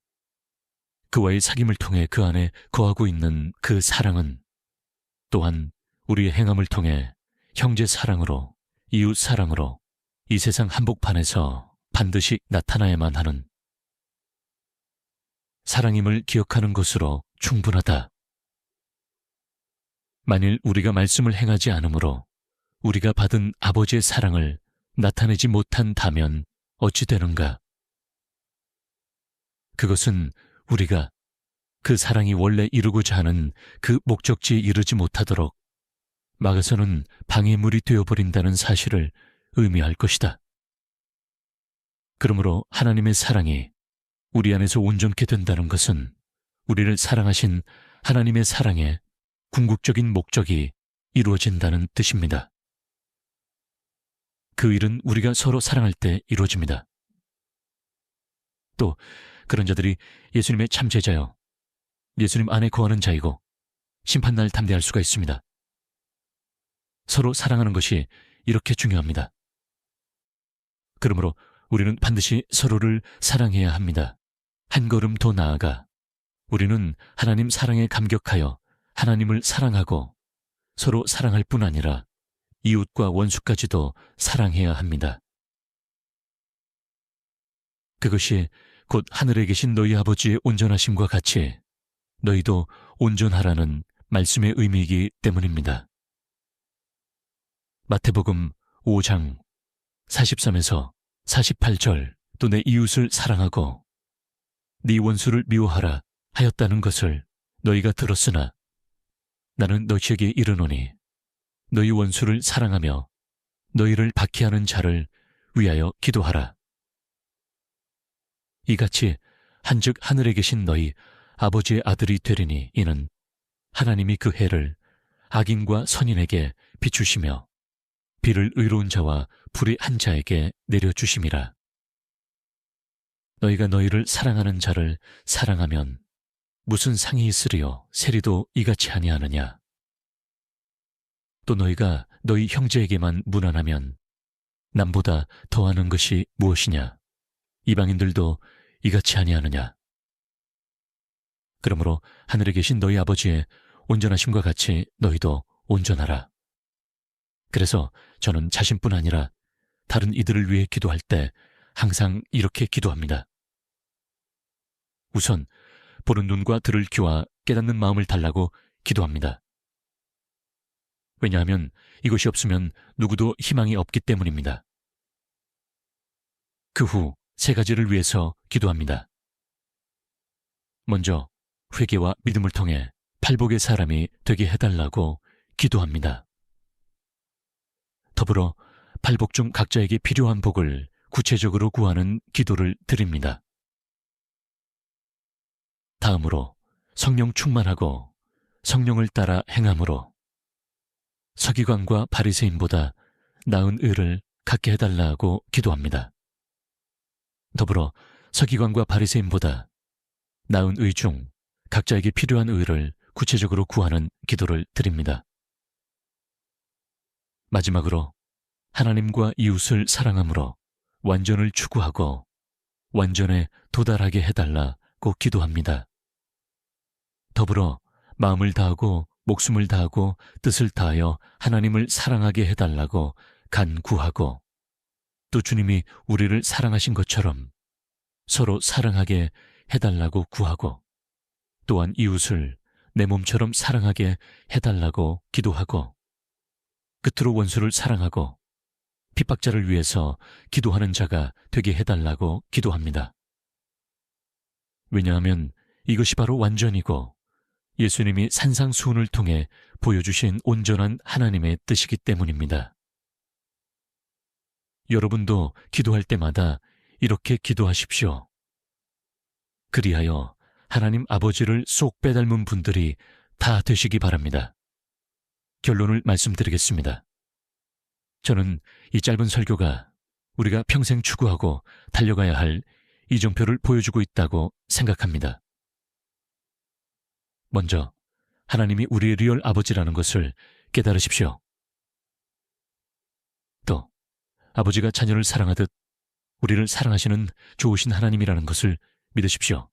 그와의 사귐을 통해 그 안에 거하고 있는 그 사랑은 또한 우리의 행함을 통해 형제 사랑으로 이웃 사랑으로 이 세상 한복판에서 반드시 나타나야만 하는 사랑임을 기억하는 것으로 충분하다. 만일 우리가 말씀을 행하지 않으므로 우리가 받은 아버지의 사랑을 나타내지 못한다면 어찌 되는가? 그것은 우리가 그 사랑이 원래 이루고자 하는 그 목적지에 이르지 못하도록 막아서는 방해물이 되어버린다는 사실을 의미할 것이다. 그러므로 하나님의 사랑이 우리 안에서 온전케 된다는 것은 우리를 사랑하신 하나님의 사랑의 궁극적인 목적이 이루어진다는 뜻입니다. 그 일은 우리가 서로 사랑할 때 이루어집니다. 또 그런 자들이 예수님의 참 제자여 예수님 안에 거하는 자이고 심판날 담대할 수가 있습니다. 서로 사랑하는 것이 이렇게 중요합니다. 그러므로 우리는 반드시 서로를 사랑해야 합니다. 한 걸음 더 나아가 우리는 하나님 사랑에 감격하여 하나님을 사랑하고 서로 사랑할 뿐 아니라 이웃과 원수까지도 사랑해야 합니다. 그것이 곧 하늘에 계신 너희 아버지의 온전하심과 같이 너희도 온전하라는 말씀의 의미이기 때문입니다. 마태복음 5장 43에서 48절 또 내 이웃을 사랑하고 네 원수를 미워하라 하였다는 것을 너희가 들었으나 나는 너희에게 이르노니 너희 원수를 사랑하며 너희를 박해하는 자를 위하여 기도하라. 이같이 한즉 하늘에 계신 너희 아버지의 아들이 되리니 이는 하나님이 그 해를 악인과 선인에게 비추시며 비를 의로운 자와 불의 한 자에게 내려주심이라. 너희가 너희를 사랑하는 자를 사랑하면 무슨 상이 있으리요 세리도 이같이 아니하느냐. 또 너희가 너희 형제에게만 무난하면 남보다 더하는 것이 무엇이냐. 이방인들도 이같이 아니하느냐. 그러므로 하늘에 계신 너희 아버지의 온전하심과 같이 너희도 온전하라. 그래서 저는 자신뿐 아니라 다른 이들을 위해 기도할 때 항상 이렇게 기도합니다. 우선 보는 눈과 들을 귀와 깨닫는 마음을 달라고 기도합니다. 왜냐하면 이것이 없으면 누구도 희망이 없기 때문입니다. 그 후 세 가지를 위해서 기도합니다. 먼저 회개와 믿음을 통해 팔복의 사람이 되게 해달라고 기도합니다. 더불어 팔복 중 각자에게 필요한 복을 구체적으로 구하는 기도를 드립니다. 다음으로 성령 충만하고 성령을 따라 행함으로 서기관과 바리새인보다 나은 의를 갖게 해달라고 기도합니다. 더불어 서기관과 바리새인보다 나은 의 중 각자에게 필요한 의를 구체적으로 구하는 기도를 드립니다. 마지막으로 하나님과 이웃을 사랑함으로 완전을 추구하고 완전에 도달하게 해달라고 기도합니다. 더불어 마음을 다하고 목숨을 다하고 뜻을 다하여 하나님을 사랑하게 해달라고 간구하고 또 주님이 우리를 사랑하신 것처럼 서로 사랑하게 해달라고 구하고 또한 이웃을 내 몸처럼 사랑하게 해달라고 기도하고 끝으로 원수를 사랑하고 핍박자를 위해서 기도하는 자가 되게 해달라고 기도합니다. 왜냐하면 이것이 바로 완전이고 예수님이 산상수훈을 통해 보여주신 온전한 하나님의 뜻이기 때문입니다. 여러분도 기도할 때마다 이렇게 기도하십시오. 그리하여 하나님 아버지를 쏙 빼닮은 분들이 다 되시기 바랍니다. 결론을 말씀드리겠습니다. 저는 이 짧은 설교가 우리가 평생 추구하고 달려가야 할 이정표를 보여주고 있다고 생각합니다. 먼저 하나님이 우리의 리얼 아버지라는 것을 깨달으십시오. 또 아버지가 자녀를 사랑하듯 우리를 사랑하시는 좋으신 하나님이라는 것을 믿으십시오.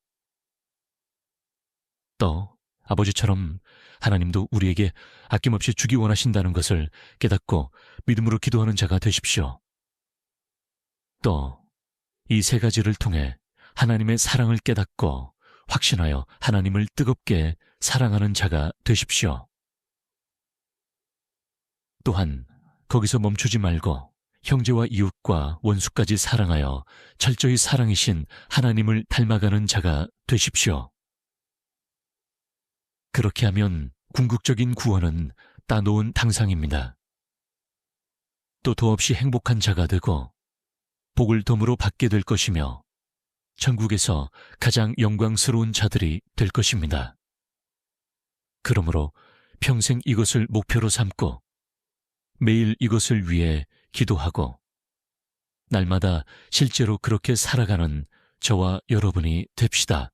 또 아버지처럼 하나님도 우리에게 아낌없이 주기 원하신다는 것을 깨닫고 믿음으로 기도하는 자가 되십시오. 또 이 세 가지를 통해 하나님의 사랑을 깨닫고 확신하여 하나님을 뜨겁게 사랑하는 자가 되십시오. 또한 거기서 멈추지 말고 형제와 이웃과 원수까지 사랑하여 철저히 사랑이신 하나님을 닮아가는 자가 되십시오. 그렇게 하면 궁극적인 구원은 따놓은 당상입니다. 또 더없이 행복한 자가 되고 복을 덤으로 받게 될 것이며 천국에서 가장 영광스러운 자들이 될 것입니다. 그러므로 평생 이것을 목표로 삼고 매일 이것을 위해 기도하고 날마다 실제로 그렇게 살아가는 저와 여러분이 됩시다.